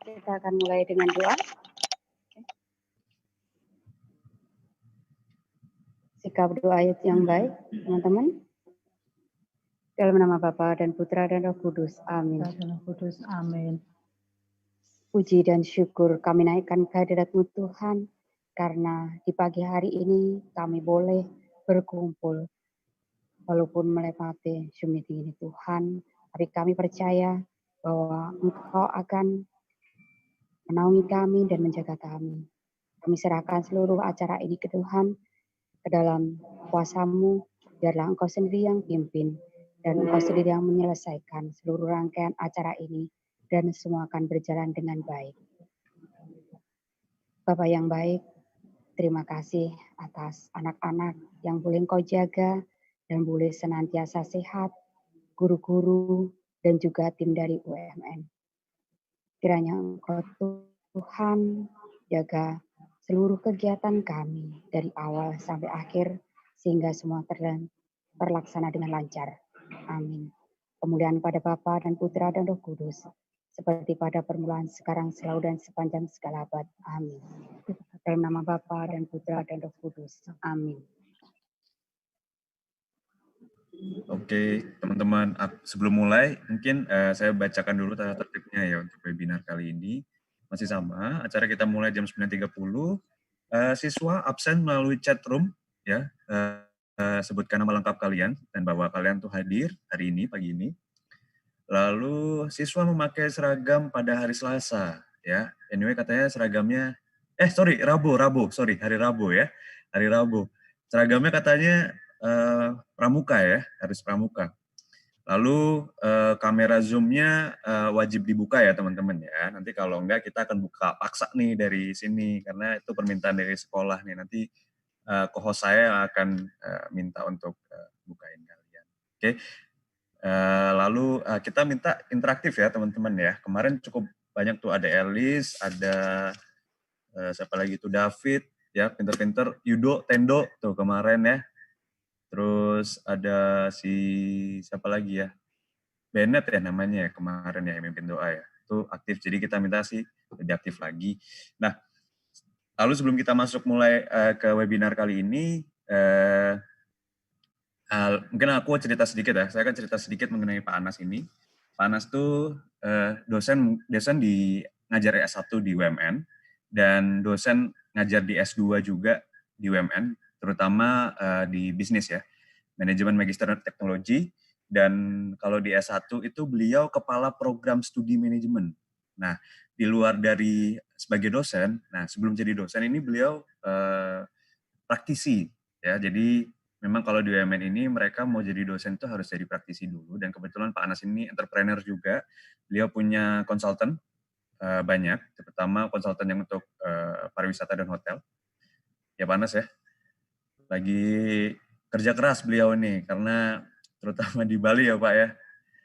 Kita akan mulai dengan doa. Sikap doa yang baik, teman-teman. Dalam nama Bapa dan Putra dan Roh Kudus. Amin. Amin. Puji dan syukur kami naikkan kehadirat-Mu Tuhan, karena di pagi hari ini kami boleh berkumpul. Walaupun melewati sumit ini Tuhan, tapi kami percaya bahwa Engkau akan menaungi kami dan menjaga kami. Kami serahkan seluruh acara ini ke Tuhan, ke dalam kuasa-Mu, biarlah Engkau sendiri yang pimpin, dan Engkau sendiri yang menyelesaikan seluruh rangkaian acara ini, dan semua akan berjalan dengan baik. Bapak yang baik, terima kasih atas anak-anak yang boleh Engkau jaga, dan boleh senantiasa sehat, guru-guru, dan juga tim dari UMN. Kiranya Engkau Tuhan jaga seluruh kegiatan kami dari awal sampai akhir, sehingga semua terlaksana dengan lancar. Amin. Kemuliaan pada Bapa dan Putra dan Roh Kudus, seperti pada permulaan, sekarang, selalu, dan sepanjang segala abad. Amin. Dalam nama Bapa dan Putra dan Roh Kudus. Amin. Oke, teman-teman, sebelum mulai, mungkin saya bacakan dulu tata tertibnya ya untuk webinar kali ini. Masih sama, acara kita mulai jam 9.30. Siswa absen melalui chat room, ya. Sebutkan nama lengkap kalian dan bahwa kalian tuh hadir hari ini, pagi ini. Lalu siswa memakai seragam pada hari Selasa, ya. Anyway, katanya seragamnya, Rabu, hari Rabu ya, hari Rabu. Seragamnya katanya pramuka ya, harus pramuka. Lalu kamera Zoom-nya wajib dibuka ya teman-teman ya. Nanti kalau enggak kita akan buka paksa nih dari sini, karena itu permintaan dari sekolah nih. Nanti co-host saya akan minta untuk bukain kalian. Oke. Lalu kita minta interaktif ya teman-teman ya. Kemarin cukup banyak tuh, ada Elis, ada siapa lagi tuh, David ya, pinter-pinter, Yudo, Tendo tuh kemarin ya. Terus ada si siapa lagi ya, Bennett ya namanya ya kemarin ya, yang mimpin doa ya. Itu aktif, jadi kita minta sih lebih aktif lagi. Nah, lalu sebelum kita masuk mulai ke webinar kali ini, mungkin aku cerita sedikit ya. Saya akan cerita sedikit mengenai Pak Anas ini. Pak Anas tuh dosen di ngajar S1 di UMN, dan dosen ngajar di S2 juga di UMN, terutama di bisnis ya, manajemen magister teknologi. Dan kalau di S1 itu beliau kepala program studi manajemen. Nah, di luar dari sebagai dosen, nah sebelum jadi dosen ini beliau praktisi ya. Jadi memang kalau di UMN ini mereka mau jadi dosen itu harus jadi praktisi dulu, dan kebetulan Pak Anas ini entrepreneur juga. Beliau punya konsultan banyak, terutama konsultan yang untuk pariwisata dan hotel. Ya Pak Anas ya, lagi kerja keras beliau ini, karena terutama di Bali ya Pak ya.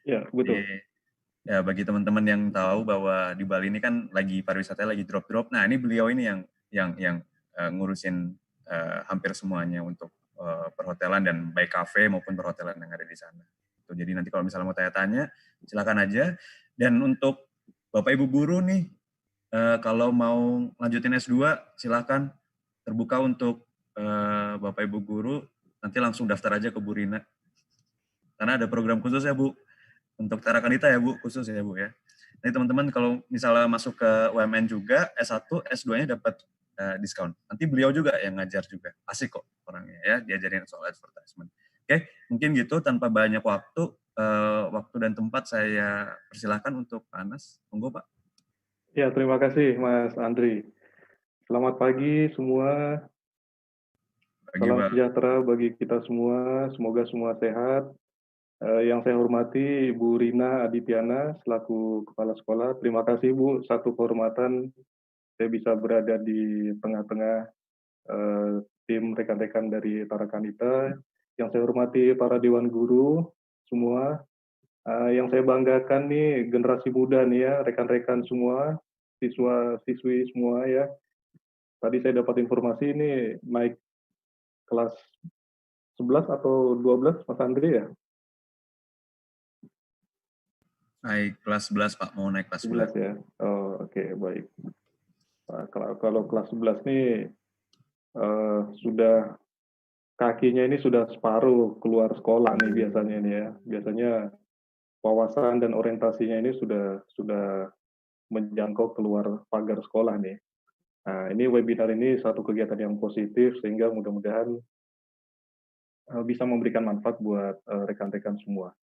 Ya, betul. Ya, bagi teman-teman yang tahu bahwa di Bali ini kan lagi pariwisatanya lagi drop-drop. Nah, ini beliau ini yang ngurusin hampir semuanya untuk perhotelan, dan baik kafe maupun perhotelan yang ada di sana. Jadi nanti kalau misalnya mau tanya-tanya, silakan aja. Dan untuk Bapak Ibu guru nih, kalau mau lanjutin S2, silakan, terbuka untuk Bapak Ibu guru. Nanti langsung daftar aja ke Bu Rina. Karena ada program khusus ya Bu, untuk Tara Kanita ya Bu, khusus ya Bu ya. Jadi teman-teman kalau misalnya masuk ke UMN juga, S1, S2-nya dapat diskon. Nanti beliau juga yang ngajar juga. Asik kok orangnya ya, diajarin soal advertisement. Oke, mungkin gitu, tanpa banyak waktu dan tempat saya persilahkan untuk Pak Anas. Monggo Pak. Ya, terima kasih Mas Andri. Selamat pagi semua. Salam sejahtera bagi kita semua. Semoga semua sehat. Yang saya hormati Bu Rina Adityana selaku Kepala Sekolah. Terima kasih Bu, satu kehormatan saya bisa berada di tengah-tengah tim rekan-rekan dari Tara Kanita. Yang saya hormati para Dewan Guru semua. Yang saya banggakan nih generasi muda nih ya, rekan-rekan semua, siswa-siswi semua ya. Tadi saya dapat informasi ini naik kelas 11 atau 12 Mas Andri ya? Naik kelas 11 Pak, mau naik kelas 11 ya. Oh, oke. baik. Nah, kalau kelas 11 nih sudah kakinya ini sudah separuh keluar sekolah nih biasanya ini ya. Biasanya wawasan dan orientasinya ini sudah menjangkau keluar pagar sekolah nih. Nah, ini webinar ini satu kegiatan yang positif sehingga mudah-mudahan bisa memberikan manfaat buat rekan-rekan semua.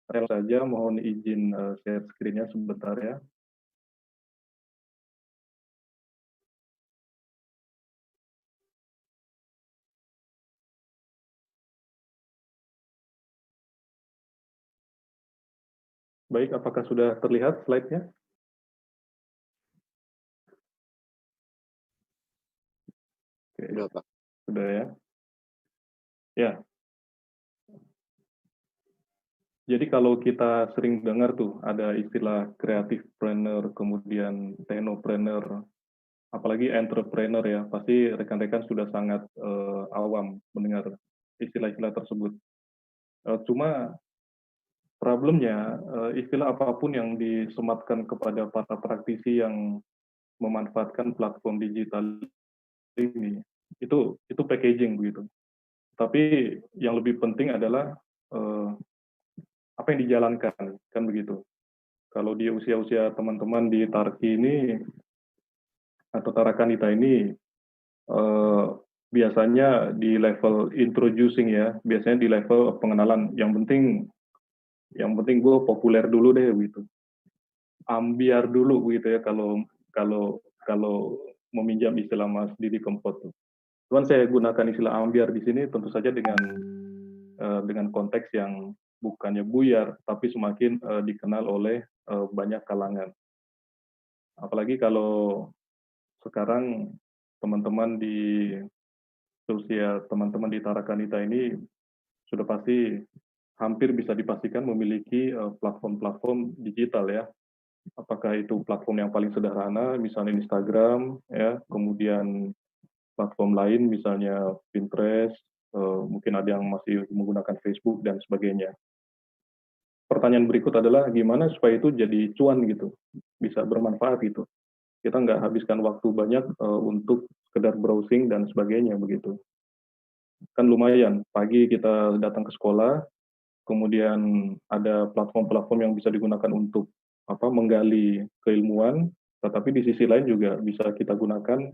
Saya saja mohon izin share screen-nya sebentar ya. Baik, apakah sudah terlihat slide-nya? Oke. Sudah, Pak. Sudah ya. Ya. Jadi kalau kita sering dengar tuh ada istilah creativepreneur, kemudian technopreneur, apalagi entrepreneur ya, pasti rekan-rekan sudah sangat awam mendengar istilah-istilah tersebut. Cuma problemnya istilah apapun yang disematkan kepada para praktisi yang memanfaatkan platform digital ini, itu packaging begitu. Tapi yang lebih penting adalah apa yang dijalankan, kan begitu. Kalau di usia-usia teman-teman di Tarki ini atau Tarakanita ini biasanya di level introducing ya, biasanya di level pengenalan. Yang penting gue populer dulu deh gitu. Ambiar dulu gitu ya kalau meminjam istilah Mas Didi Kempot tuh. Cuman saya gunakan istilah ambiar di sini tentu saja dengan konteks yang bukannya buyar, tapi semakin dikenal oleh banyak kalangan. Apalagi kalau sekarang teman-teman di usia teman-teman di Tarakanita ini sudah pasti hampir bisa dipastikan memiliki platform-platform digital ya. Apakah itu platform yang paling sederhana, misalnya Instagram, ya, kemudian platform lain misalnya Pinterest, mungkin ada yang masih menggunakan Facebook dan sebagainya. Pertanyaan berikut adalah gimana supaya itu jadi cuan gitu, bisa bermanfaat gitu. Kita nggak habiskan waktu banyak untuk sekedar browsing dan sebagainya begitu. Kan lumayan, pagi kita datang ke sekolah, kemudian ada platform-platform yang bisa digunakan untuk menggali keilmuan, tetapi di sisi lain juga bisa kita gunakan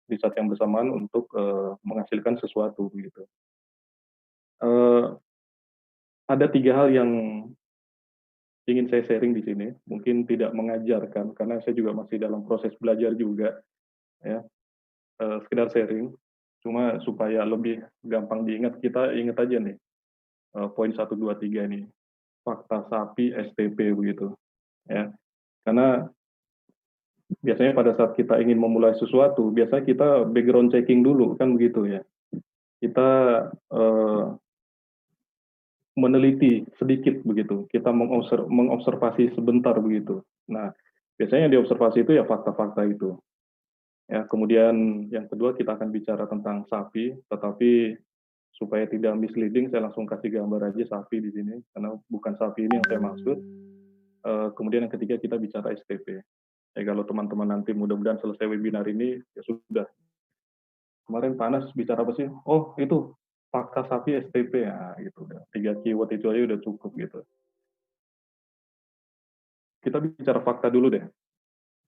di saat yang bersamaan untuk menghasilkan sesuatu begitu. Ada 3 hal yang ingin saya sharing di sini, mungkin tidak mengajarkan karena saya juga masih dalam proses belajar juga, ya. Sekedar sharing, cuma supaya lebih gampang diingat, kita ingat aja nih poin 1, 2, 3 ini, fakta sapi STP begitu, ya. Karena biasanya pada saat kita ingin memulai sesuatu, biasanya kita background checking dulu kan begitu ya. Kita meneliti sedikit begitu, kita mengobservasi sebentar begitu. Nah, biasanya yang diobservasi itu ya fakta-fakta itu. Ya, kemudian yang kedua kita akan bicara tentang sapi, tetapi supaya tidak misleading, saya langsung kasih gambar aja sapi di sini, karena bukan sapi ini yang saya maksud. Kemudian yang ketiga kita bicara STP. Ya, kalau teman-teman nanti mudah-mudahan selesai webinar ini, ya sudah. Kemarin panas bicara apa sih? Oh, itu fakta sapi STP ya gitu. 3 keyword itu aja udah cukup gitu. Kita bicara fakta dulu deh.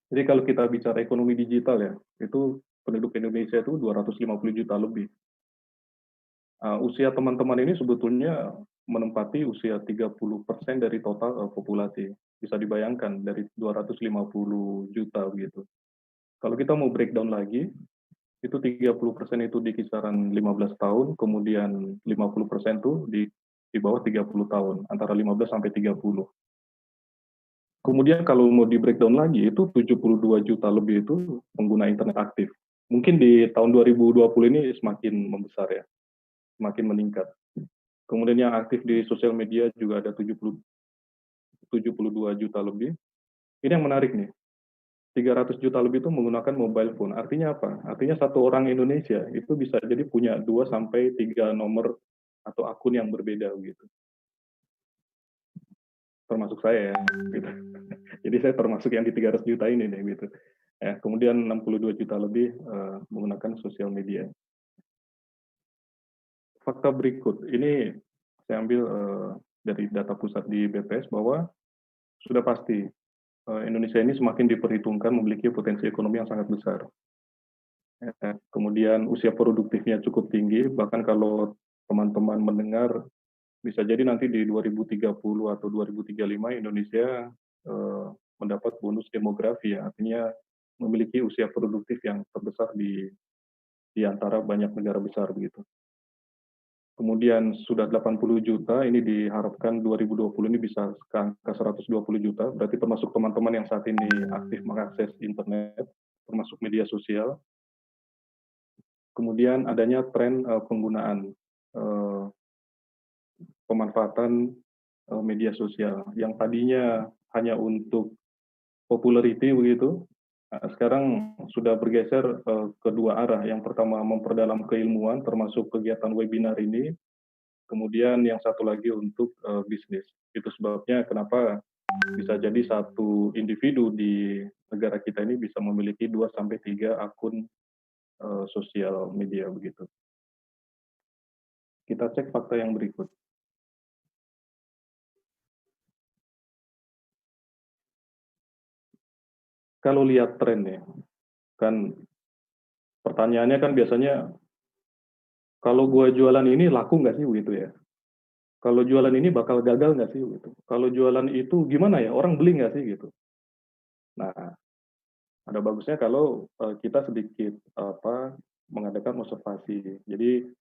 Jadi kalau kita bicara ekonomi digital ya, itu penduduk Indonesia itu 250 juta lebih. Usia teman-teman ini sebetulnya menempati usia 30% dari total populasi. Bisa dibayangkan dari 250 juta gitu. Kalau kita mau breakdown lagi, itu 30% itu di kisaran 15 tahun, kemudian 50% itu di bawah 30 tahun, antara 15 sampai 30. Kemudian kalau mau di breakdown lagi, itu 72 juta lebih itu pengguna internet aktif. Mungkin di tahun 2020 ini semakin membesar ya, semakin meningkat. Kemudian yang aktif di sosial media juga ada 72 juta lebih. Ini yang menarik nih, 300 juta lebih itu menggunakan mobile phone. Artinya apa? Artinya satu orang Indonesia itu bisa jadi punya 2 sampai 3 nomor atau akun yang berbeda gitu. termasuk saya ya, gitu. Jadi saya termasuk yang di 300 juta ini nih, gitu. Ya, kemudian 62 juta lebih menggunakan sosial media. Fakta berikut, ini saya ambil dari data pusat di BPS bahwa sudah pasti Indonesia ini semakin diperhitungkan memiliki potensi ekonomi yang sangat besar. Ya, kemudian usia produktifnya cukup tinggi, bahkan kalau teman-teman mendengar, bisa jadi nanti di 2030 atau 2035 Indonesia mendapat bonus demografi, ya, artinya memiliki usia produktif yang terbesar di antara banyak negara besar begitu. Kemudian sudah 80 juta, ini diharapkan 2020 ini bisa ke angka 120 juta, berarti termasuk teman-teman yang saat ini aktif mengakses internet, termasuk media sosial. Kemudian adanya tren penggunaan pemanfaatan media sosial yang tadinya hanya untuk popularity begitu, sekarang sudah bergeser ke dua arah. Yang pertama memperdalam keilmuan termasuk kegiatan webinar ini, kemudian yang satu lagi untuk bisnis. Itu sebabnya kenapa bisa jadi satu individu di negara kita ini bisa memiliki 2-3 akun sosial media begitu. Kita cek fakta yang berikut. Kalau lihat trennya, kan pertanyaannya kan biasanya, kalau gue jualan ini laku nggak sih begitu ya? Kalau jualan ini bakal gagal nggak sih gitu? Kalau jualan itu gimana ya? Orang beli nggak sih gitu? Nah, ada bagusnya kalau kita sedikit mengadakan observasi. Jadi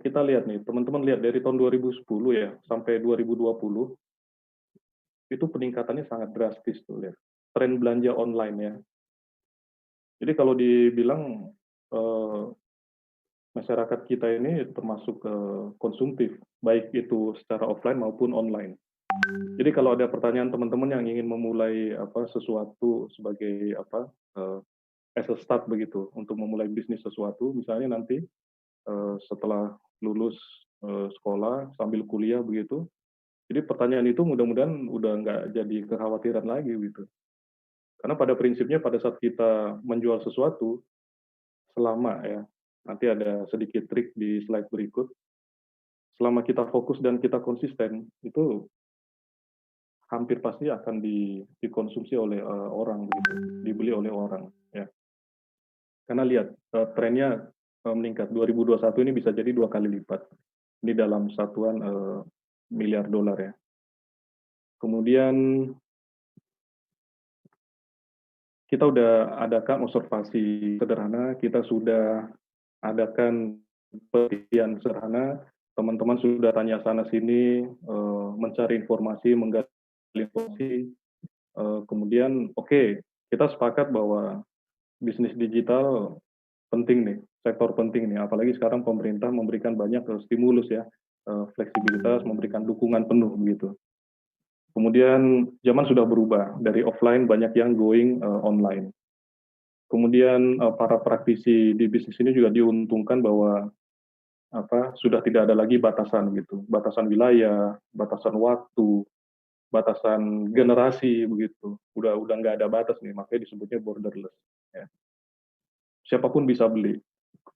kita lihat nih, teman-teman lihat dari tahun 2010 ya sampai 2020 itu peningkatannya sangat drastis tuh, lihat tren belanja online ya. Jadi kalau dibilang masyarakat kita ini termasuk konsumtif, baik itu secara offline maupun online. Jadi kalau ada pertanyaan teman-teman yang ingin memulai sesuatu sebagai as a start begitu untuk memulai bisnis sesuatu, misalnya nanti setelah lulus sekolah sambil kuliah begitu. Jadi pertanyaan itu mudah-mudahan udah nggak jadi kekhawatiran lagi gitu. Karena pada prinsipnya pada saat kita menjual sesuatu, selama ya, nanti ada sedikit trik di slide berikut, selama kita fokus dan kita konsisten, itu hampir pasti akan dikonsumsi oleh orang begitu, dibeli oleh orang ya. Karena lihat trennya meningkat, 2021 ini bisa jadi 2 kali lipat. Ini dalam satuan miliar dolar ya. Kemudian kita udah adakan observasi sederhana, kita sudah adakan penelitian sederhana, teman-teman sudah tanya sana sini, mencari informasi, menggali informasi, kemudian oke, kita sepakat bahwa bisnis digital penting nih, sektor penting nih, apalagi sekarang pemerintah memberikan banyak stimulus ya, fleksibilitas, memberikan dukungan penuh begitu. Kemudian zaman sudah berubah, dari offline banyak yang going online. Kemudian para praktisi di bisnis ini juga diuntungkan bahwa sudah tidak ada lagi batasan gitu, batasan wilayah, batasan waktu, batasan generasi begitu. Udah nggak ada batas nih, makanya disebutnya borderless. Ya. Siapapun bisa beli,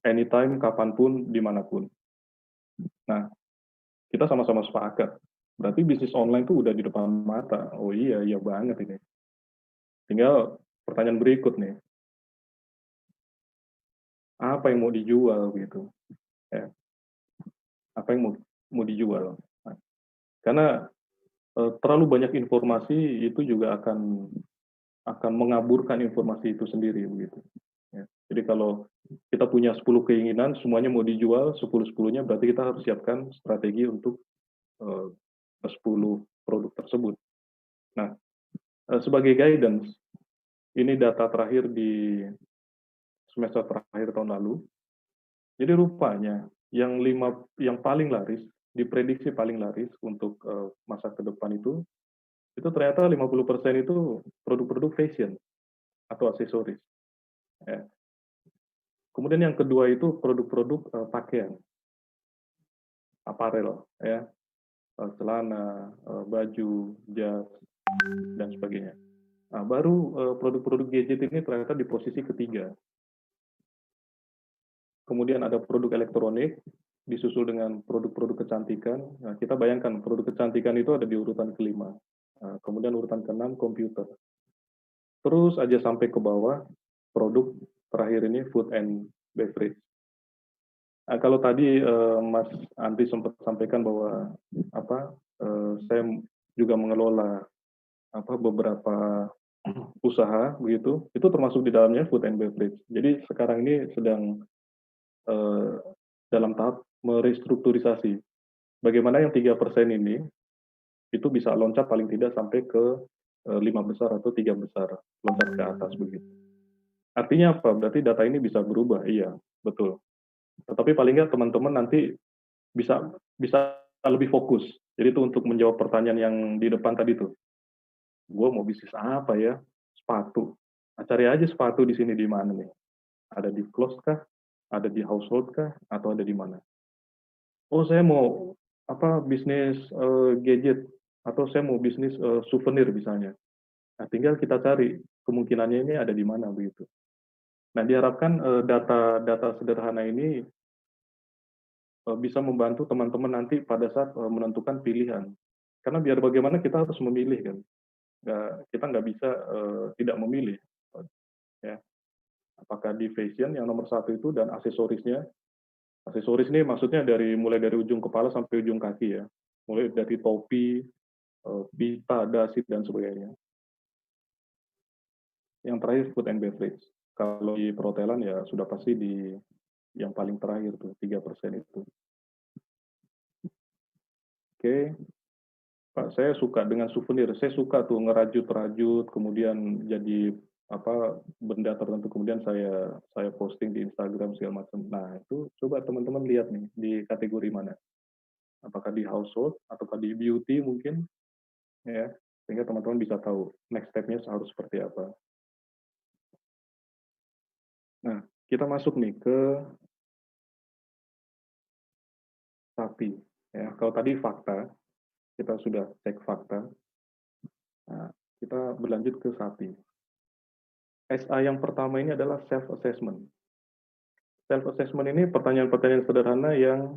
anytime, kapanpun, dimanapun. Nah, kita sama-sama sepakat. Berarti bisnis online tuh udah di depan mata. Oh iya banget ini. Tinggal pertanyaan berikut nih. Apa yang mau dijual gitu? Ya. Apa yang mau dijual? Nah, karena terlalu banyak informasi itu juga akan mengaburkan informasi itu sendiri begitu. Ya. Jadi kalau kita punya 10 keinginan, semuanya mau dijual, 10-10-nya berarti kita harus siapkan strategi untuk 10 produk tersebut. Nah, sebagai guidance, ini data terakhir di semester terakhir tahun lalu. Jadi rupanya yang paling laris, diprediksi paling laris untuk masa ke depan itu ternyata 50% itu produk-produk fashion atau aksesoris. Ya. Kemudian yang kedua itu produk-produk pakaian, aparel, ya. celana, baju, jas, dan sebagainya. Nah, baru produk-produk gadget ini ternyata di posisi ketiga. Kemudian ada produk elektronik, disusul dengan produk-produk kecantikan. Nah, kita bayangkan produk kecantikan itu ada di urutan kelima. Nah, kemudian urutan keenam komputer. Terus aja sampai ke bawah, produk terakhir ini food and beverage. Nah, kalau tadi Mas Andri sempat sampaikan bahwa saya juga mengelola beberapa usaha begitu, itu termasuk di dalamnya food and beverage. Jadi sekarang ini sedang dalam tahap merestrukturisasi. Bagaimana yang 3% ini itu bisa loncat paling tidak sampai ke 5 besar atau 3 besar, loncat ke atas begitu. Artinya apa? Berarti data ini bisa berubah, iya, betul. Tetapi paling nggak teman-teman nanti bisa lebih fokus. Jadi itu untuk menjawab pertanyaan yang di depan tadi tuh. Gue mau bisnis apa ya? Sepatu. Nah, cari aja sepatu di sini di mana nih? Ada di clothes kah? Ada di household kah? Atau ada di mana? Oh, saya mau bisnis gadget, atau saya mau bisnis souvenir misalnya. Nah, tinggal kita cari kemungkinannya ini ada di mana begitu. Nah, diharapkan data sederhana ini bisa membantu teman-teman nanti pada saat menentukan pilihan. Karena biar bagaimana kita harus memilih kan. Kita nggak bisa tidak memilih. Ya. Apakah di fashion yang nomor 1 itu dan aksesorisnya. Aksesoris ini maksudnya mulai dari ujung kepala sampai ujung kaki ya. Mulai dari topi, pita, dasi, dan sebagainya. Yang terakhir food and beverage. Kalau di perhotelan ya sudah pasti di yang paling terakhir tuh 3% itu. Oke. Pak, saya suka dengan souvenir. Saya suka tuh ngerajut-rajut, kemudian jadi benda tertentu, kemudian saya posting di Instagram segala macam. Nah, itu coba teman-teman lihat nih di kategori mana. Apakah di household ataukah di beauty mungkin, ya, sehingga teman-teman bisa tahu next step-nya harus seperti apa. Nah, kita masuk nih ke sapi. Ya, kalau tadi fakta, kita sudah cek fakta. Nah, kita berlanjut ke sapi. SA yang pertama ini adalah self-assessment. Self-assessment ini pertanyaan-pertanyaan sederhana yang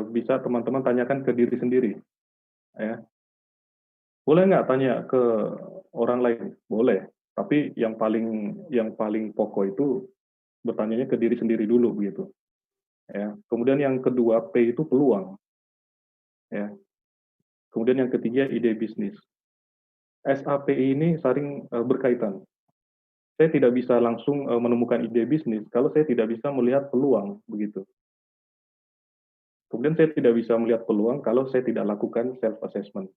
bisa teman-teman tanyakan ke diri sendiri. Ya. Boleh nggak tanya ke orang lain? Boleh. Tapi yang paling pokok itu bertanyanya ke diri sendiri dulu begitu. Ya. Kemudian yang kedua, P itu peluang. Ya. Kemudian yang ketiga, ide bisnis. SAPI ini saling berkaitan. Saya tidak bisa langsung menemukan ide bisnis kalau saya tidak bisa melihat peluang begitu. Kemudian saya tidak bisa melihat peluang kalau saya tidak lakukan self-assessment.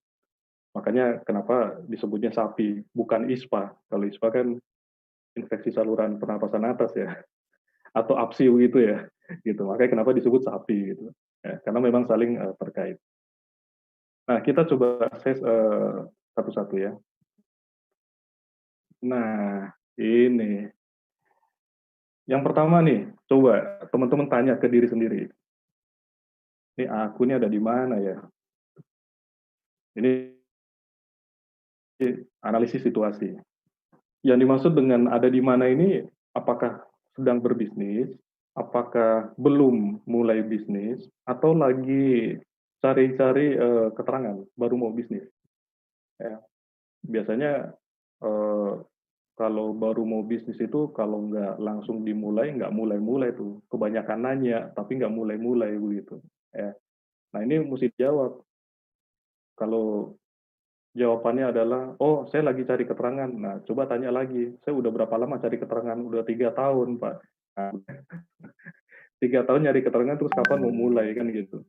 Makanya kenapa disebutnya SAPI, bukan ISPA. Kalau ISPA kan infeksi saluran pernapasan atas ya, atau APSI gitu ya. Gitu. Makanya kenapa disebut SAPI gitu. Ya, karena memang saling terkait. Nah, kita coba akses satu-satu ya. Nah, ini. Yang pertama nih, coba teman-teman tanya ke diri sendiri. Ini aku ini ada di mana ya? Ini analisis situasi. Yang dimaksud dengan ada di mana ini, apakah sedang berbisnis, apakah belum mulai bisnis, atau lagi cari-cari keterangan, baru mau bisnis. Ya. Biasanya kalau baru mau bisnis itu, kalau nggak langsung dimulai, nggak mulai-mulai tuh. Kebanyakan nanya, tapi nggak mulai-mulai begitu. Ya. Nah ini mesti dijawab. Kalau jawabannya adalah, oh saya lagi cari keterangan. Nah coba tanya lagi, saya udah berapa lama cari keterangan? Udah 3 tahun Pak. Nah, 3 tahun nyari keterangan terus kapan mau mulai kan gitu.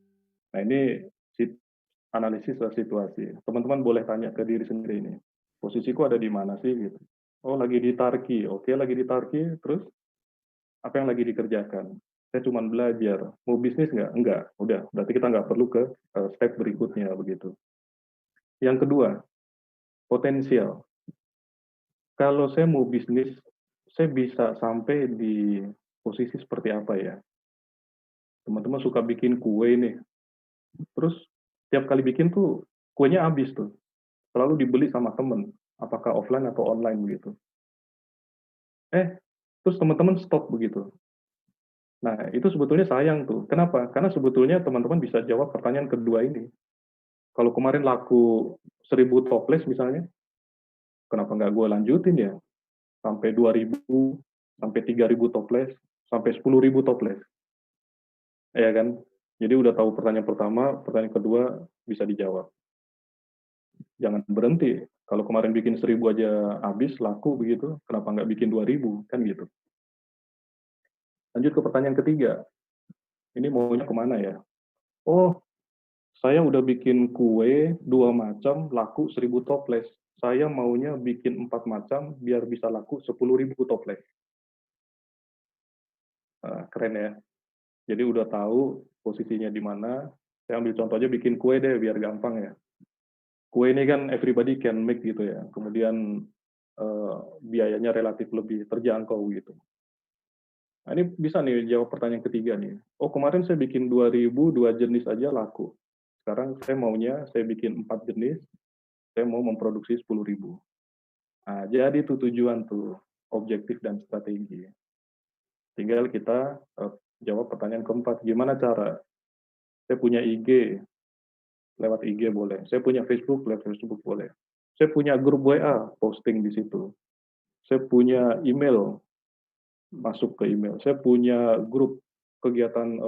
Nah ini analisis situasi. Teman-teman boleh tanya ke diri sendiri ini. Posisiku ada di mana sih gitu. Oh lagi di Tarki, oke lagi di Tarki, terus apa yang lagi dikerjakan? Saya cuma belajar. Mau bisnis nggak? Enggak. Udah, berarti kita nggak perlu ke step berikutnya begitu. Yang kedua, potensial. Kalau saya mau bisnis, saya bisa sampai di posisi seperti apa ya? Teman-teman suka bikin kue nih. Terus tiap kali bikin tuh kuenya habis tuh, selalu dibeli sama temen, apakah offline atau online begitu. Terus teman-teman stop begitu. Nah, itu sebetulnya sayang tuh. Kenapa? Karena sebetulnya teman-teman bisa jawab pertanyaan kedua ini. Kalau kemarin laku 1000 toples misalnya, kenapa nggak gue lanjutin ya? Sampai 2000, sampai 3000 toples, sampai 10.000 toples. Ya kan? Jadi udah tahu pertanyaan pertama, pertanyaan kedua bisa dijawab. Jangan berhenti. Kalau kemarin bikin 1000 aja habis, laku begitu, kenapa nggak bikin 2000? Kan gitu. Lanjut ke pertanyaan ketiga. Ini maunya kemana ya? Oh, saya udah bikin kue 2 macam, laku 1000 toples. Saya maunya bikin 4 macam, biar bisa laku 10.000 toples. Keren ya. Jadi udah tahu posisinya di mana. Saya ambil contoh aja bikin kue deh, biar gampang ya. Kue ini kan everybody can make gitu ya. Kemudian biayanya relatif lebih terjangkau gitu. Nah, ini bisa nih jawab pertanyaan ketiga nih. Oh, kemarin saya bikin 2000, 2 jenis aja laku. Sekarang saya maunya saya bikin 4 jenis, saya mau memproduksi 10.000. Nah, jadi itu tujuan tuh, objektif dan strategi. Tinggal kita jawab pertanyaan keempat, gimana cara? Saya punya IG, lewat IG boleh. Saya punya Facebook, lewat Facebook boleh. Saya punya grup WA, posting di situ. Saya punya email, masuk ke email. Saya punya grup kegiatan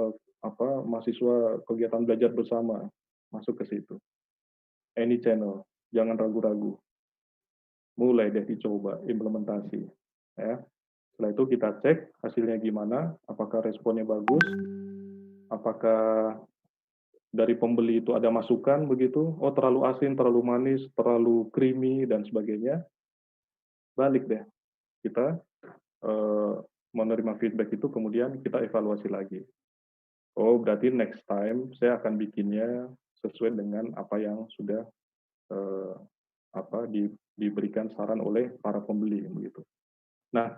mahasiswa kegiatan belajar bersama, masuk ke situ. Any channel, jangan ragu-ragu. Mulai deh dicoba implementasi. Ya. Setelah itu kita cek hasilnya gimana, apakah responnya bagus, apakah dari pembeli itu ada masukan begitu, oh terlalu asin, terlalu manis, terlalu creamy, dan sebagainya. Balik deh, kita menerima feedback itu, kemudian kita evaluasi lagi. Oh, berarti next time saya akan bikinnya sesuai dengan apa yang sudah diberikan saran oleh para pembeli begitu. Nah,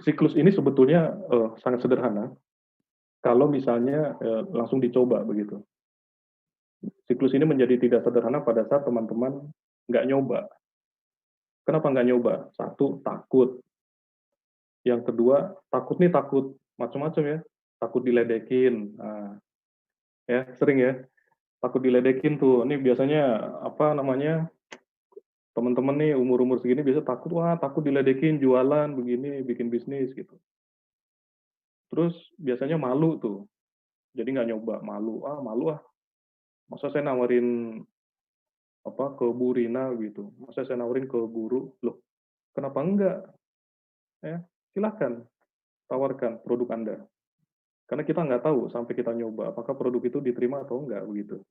siklus ini sebetulnya sangat sederhana kalau misalnya langsung dicoba begitu. Siklus ini menjadi tidak sederhana pada saat teman-teman nggak nyoba. Kenapa nggak nyoba? Satu, takut. Yang kedua, takut macam-macam ya. Takut diledekin. Nah, ya, sering ya. Takut diledekin tuh. Ini biasanya teman-teman nih umur-umur segini biasa takut diledekin jualan begini, bikin bisnis gitu. Terus biasanya malu tuh. Jadi nggak nyoba, malu. Malu ah. Masa saya nawarin ke Bu Rina gitu. Masa saya nawarin ke guru. Loh, kenapa enggak? Ya, silahkan tawarkan produk Anda. Karena kita nggak tahu sampai kita nyoba apakah produk itu diterima atau enggak begitu.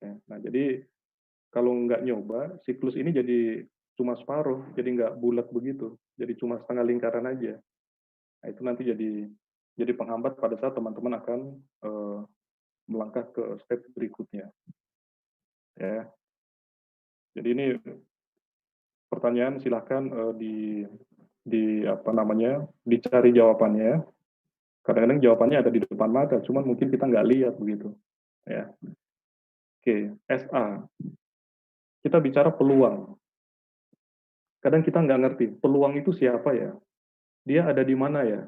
Ya, nah, jadi kalau nggak nyoba, siklus ini jadi cuma separuh, jadi nggak bulat begitu, jadi cuma setengah lingkaran aja. Nah, itu nanti jadi penghambat pada saat teman-teman akan melangkah ke step berikutnya. Ya, jadi ini pertanyaan silahkan dicari jawabannya. Kadang-kadang jawabannya ada di depan mata, cuman mungkin kita nggak lihat begitu. Ya. Oke, SA. Kita bicara peluang. Kadang kita nggak ngerti, peluang itu siapa ya? Dia ada di mana ya?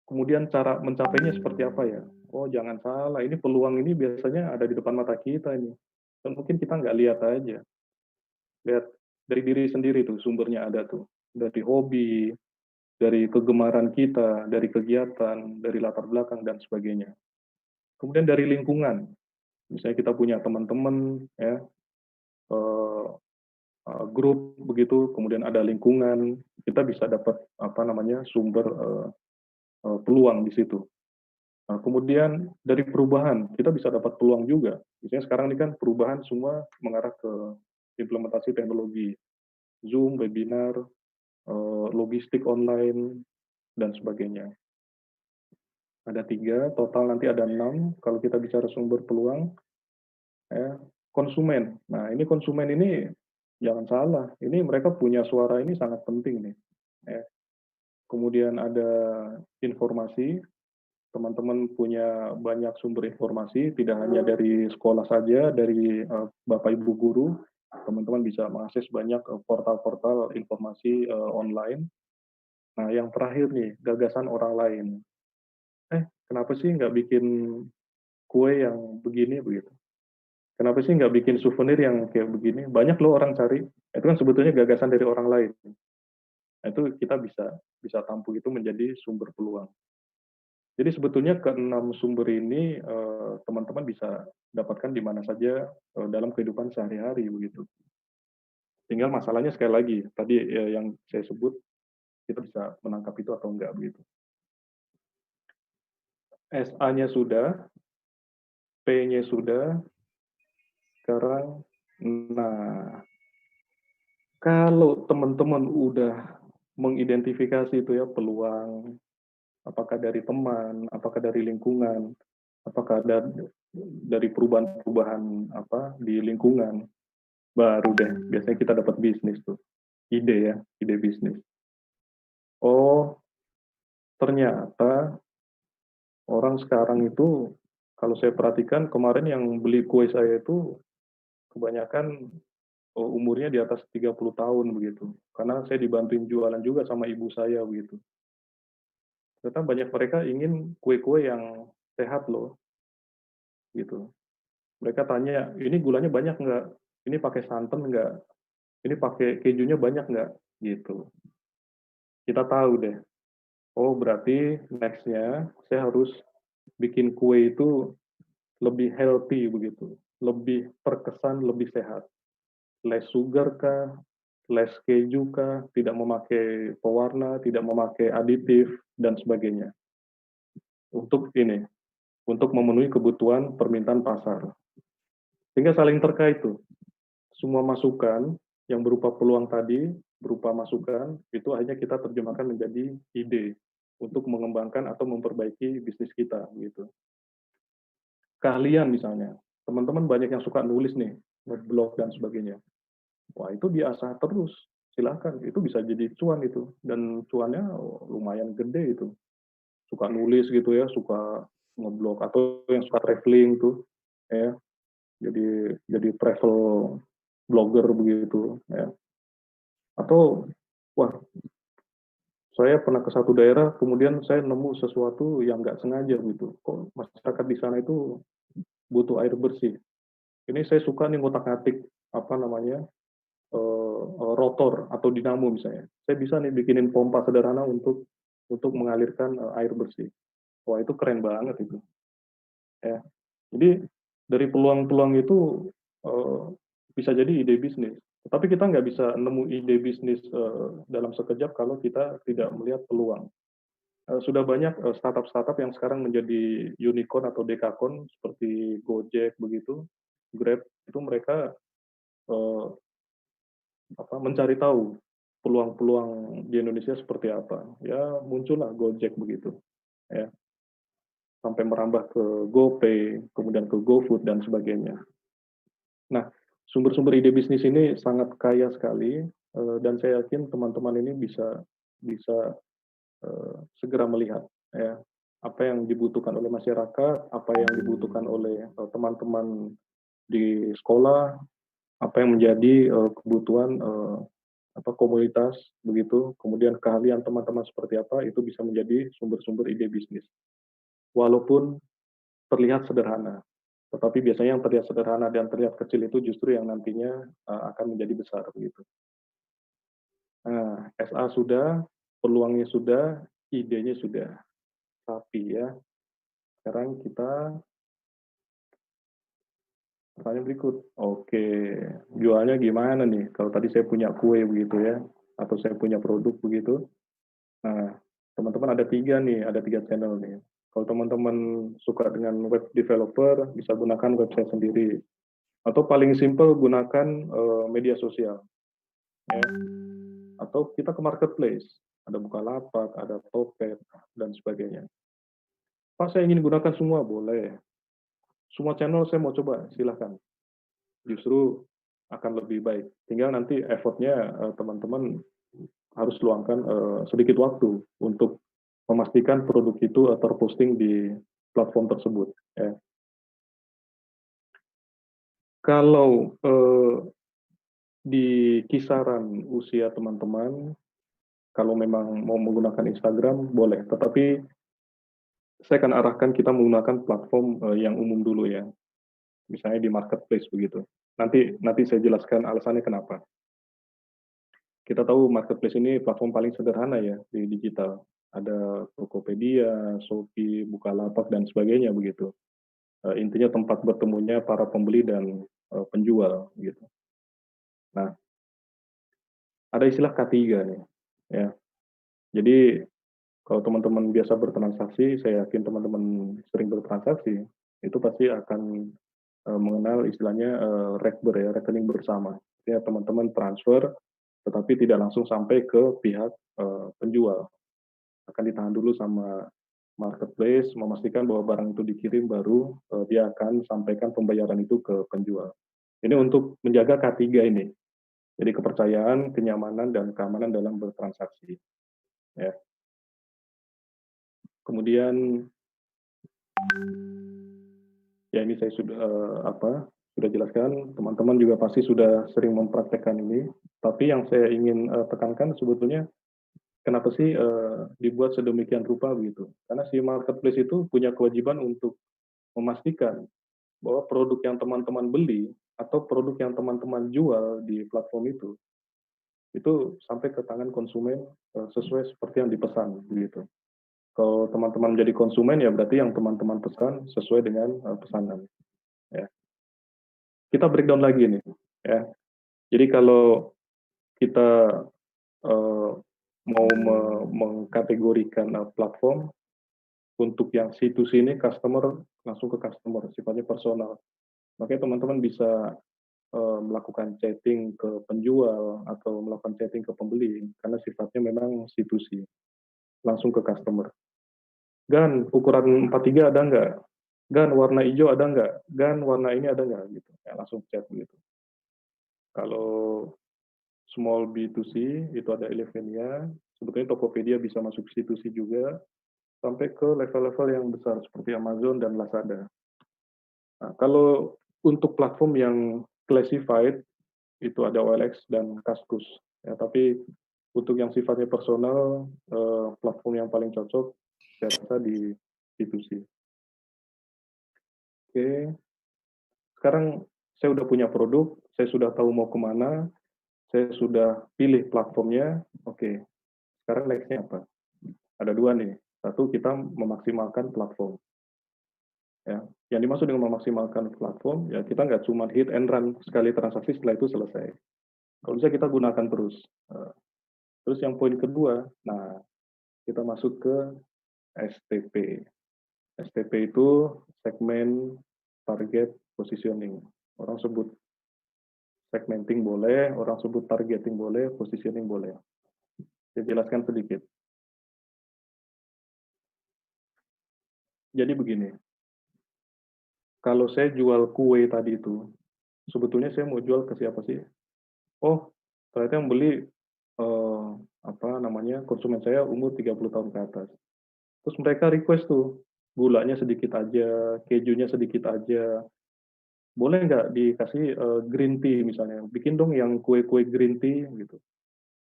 Kemudian cara mencapainya seperti apa ya? Oh, jangan salah, ini peluang ini biasanya ada di depan mata kita ini. Dan mungkin kita nggak lihat aja. Lihat dari diri sendiri tuh, sumbernya ada tuh. Dari hobi, dari kegemaran kita, dari kegiatan, dari latar belakang, dan sebagainya. Kemudian dari lingkungan. Misalnya kita punya teman-teman, ya, grup begitu, kemudian ada lingkungan, kita bisa dapat sumber peluang di situ. Nah, kemudian dari perubahan kita bisa dapat peluang juga. Misalnya sekarang ini kan perubahan semua mengarah ke implementasi teknologi, Zoom, webinar, logistik online, dan sebagainya. Ada 3, total nanti ada 6 kalau kita bicara sumber peluang. Ya, konsumen. Nah, ini konsumen ini jangan salah, ini mereka punya suara ini sangat penting nih. Ya. Kemudian ada informasi, teman-teman punya banyak sumber informasi, tidak hanya dari sekolah saja, dari Bapak Ibu guru, teman-teman bisa mengakses banyak portal-portal informasi online. Nah, yang terakhir nih, gagasan orang lain. Kenapa sih nggak bikin kue yang begini begitu? Kenapa sih nggak bikin souvenir yang kayak begini? Banyak loh orang cari. Itu kan sebetulnya gagasan dari orang lain. Nah, itu kita bisa tampung itu menjadi sumber peluang. Jadi sebetulnya keenam sumber ini teman-teman bisa dapatkan di mana saja dalam kehidupan sehari-hari begitu. Tinggal masalahnya sekali lagi tadi yang saya sebut, kita bisa menangkap itu atau enggak begitu. SA-nya sudah, P-nya sudah. Sekarang, nah, kalau teman-teman udah mengidentifikasi itu ya peluang, apakah dari teman, apakah dari lingkungan, apakah dari perubahan-perubahan apa di lingkungan, baru deh biasanya kita dapat bisnis tuh, ide bisnis. Oh, ternyata orang sekarang itu, kalau saya perhatikan kemarin yang beli kue saya itu kebanyakan umurnya di atas 30 tahun begitu. Karena saya dibantuin jualan juga sama ibu saya begitu. Ternyata banyak mereka ingin kue-kue yang sehat loh. Gitu. Mereka tanya, ini gulanya banyak nggak? Ini pakai santan nggak? Ini pakai kejunya banyak nggak? Gitu. Kita tahu deh. Oh, berarti next-nya saya harus bikin kue itu lebih healthy begitu. Lebih terkesan lebih sehat. Less sugar kah? Less keju kah? Tidak memakai pewarna, tidak memakai aditif, dan sebagainya. Untuk ini, untuk memenuhi kebutuhan permintaan pasar. Sehingga saling terkait tuh. Semua masukan yang berupa peluang tadi, berupa masukan, itu akhirnya kita terjemahkan menjadi ide untuk mengembangkan atau memperbaiki bisnis kita gitu. Keahlian misalnya, teman-teman banyak yang suka nulis nih, blog dan sebagainya. Wah, itu diasah terus. Silahkan, itu bisa jadi cuan itu. Dan cuannya lumayan gede itu. Suka nulis gitu ya, suka ngeblog, atau yang suka traveling tuh, ya. Jadi travel blogger begitu, ya. Atau, wah, saya pernah ke satu daerah, kemudian saya nemu sesuatu yang nggak sengaja gitu. Kok masyarakat di sana itu butuh air bersih. Ini saya suka nih ngotak-ngatik apa namanya rotor atau dinamo misalnya. Saya bisa nih bikinin pompa sederhana untuk mengalirkan air bersih. Wah, itu keren banget itu. Ya. Jadi dari peluang-peluang itu bisa jadi ide bisnis. Tapi kita nggak bisa nemu ide bisnis dalam sekejap kalau kita tidak melihat peluang. Sudah banyak startup-startup yang sekarang menjadi unicorn atau dekakorn seperti Gojek begitu, Grab, itu mereka mencari tahu peluang-peluang di Indonesia seperti apa. Ya muncullah Gojek begitu, ya, sampai merambah ke GoPay, kemudian ke GoFood dan sebagainya. Nah, sumber-sumber ide bisnis ini sangat kaya sekali, dan saya yakin teman-teman ini bisa segera melihat ya apa yang dibutuhkan oleh masyarakat, apa yang dibutuhkan oleh teman-teman di sekolah, apa yang menjadi kebutuhan komunitas begitu, kemudian keahlian teman-teman seperti apa, itu bisa menjadi sumber-sumber ide bisnis. Walaupun terlihat sederhana, tetapi biasanya yang terlihat sederhana dan terlihat kecil itu justru yang nantinya akan menjadi besar begitu. Nah, SA sudah, peluangnya sudah, idenya sudah rapi ya. Sekarang kita pertanyaan berikut. Oke, jualnya gimana nih? Kalau tadi saya punya kue begitu ya, atau saya punya produk begitu. Nah, teman-teman ada tiga channel nih. Kalau teman-teman suka dengan web developer, bisa gunakan website sendiri. Atau paling simple, gunakan media sosial. Ya. Atau kita ke marketplace. Ada Bukalapak, ada Tokped, dan sebagainya. Pak, saya ingin gunakan semua, boleh. Semua channel saya mau coba, silahkan. Justru akan lebih baik. Tinggal nanti effortnya teman-teman harus luangkan sedikit waktu untuk memastikan produk itu terposting di platform tersebut. Ya. Kalau di kisaran usia teman-teman, kalau memang mau menggunakan Instagram, boleh. Tetapi saya akan arahkan kita menggunakan platform yang umum dulu ya. Misalnya di marketplace begitu. Nanti saya jelaskan alasannya kenapa. Kita tahu marketplace ini platform paling sederhana ya di digital. Ada Tokopedia, Shopee, Bukalapak, dan sebagainya begitu. Intinya tempat bertemunya para pembeli dan penjual gitu. Nah, ada istilah K3 nih. Ya. Jadi kalau teman-teman biasa bertransaksi, saya yakin teman-teman sering bertransaksi, itu pasti akan mengenal istilahnya rekber ya, rekening bersama. Ya, teman-teman transfer, tetapi tidak langsung sampai ke pihak penjual. Akan ditahan dulu sama marketplace, memastikan bahwa barang itu dikirim, baru dia akan sampaikan pembayaran itu ke penjual. Ini untuk menjaga K3 ini. Jadi kepercayaan, kenyamanan, dan keamanan dalam bertransaksi. Ya. Kemudian ya ini saya sudah jelaskan, teman-teman juga pasti sudah sering mempraktekkan ini. Tapi yang saya ingin tekankan sebetulnya kenapa sih dibuat sedemikian rupa begitu? Karena si marketplace itu punya kewajiban untuk memastikan bahwa produk yang teman-teman beli atau produk yang teman-teman jual di platform itu sampai ke tangan konsumen sesuai seperti yang dipesan begitu. Kalau teman-teman jadi konsumen ya berarti yang teman-teman pesan sesuai dengan pesanan. Ya. Kita breakdown lagi nih. Ya. Jadi kalau kita mau mengkategorikan platform untuk yang C2C ini customer langsung ke customer, sifatnya personal. Makanya teman-teman bisa melakukan chatting ke penjual atau melakukan chatting ke pembeli karena sifatnya memang C2C, langsung ke customer. Gan, ukuran 43 ada nggak? Gan, warna hijau ada nggak? Gan, warna ini ada nggak? Gitu. Ya, langsung chat begitu. Kalau small B2C, itu ada Elevenia. Sebetulnya Tokopedia bisa masuk C2C juga, sampai ke level-level yang besar, seperti Amazon dan Lazada. Nah, kalau untuk platform yang classified, itu ada OLX dan Kaskus. Ya, tapi untuk yang sifatnya personal, platform yang paling cocok, saya rasa di C2C. Oke, sekarang saya sudah punya produk, saya sudah tahu mau kemana, saya sudah pilih platformnya. Oke, sekarang next-nya apa? Ada dua nih. Satu, kita memaksimalkan platform. Ya, yang dimaksud dengan memaksimalkan platform, ya kita nggak cuma hit and run sekali transaksi setelah itu selesai. Kalau bisa kita gunakan terus. Terus yang poin kedua, nah kita masuk ke STP. STP itu segmen target positioning. Orang sebut segmenting boleh, orang sebut targeting boleh, positioning boleh. Saya jelaskan sedikit. Jadi begini, kalau saya jual kue tadi itu, sebetulnya saya mau jual ke siapa sih? Oh, ternyata yang beli konsumen saya umur 30 tahun ke atas. Terus mereka request tuh, gulanya sedikit aja, kejunya sedikit aja. Boleh nggak dikasih green tea misalnya? Bikin dong yang kue-kue green tea gitu.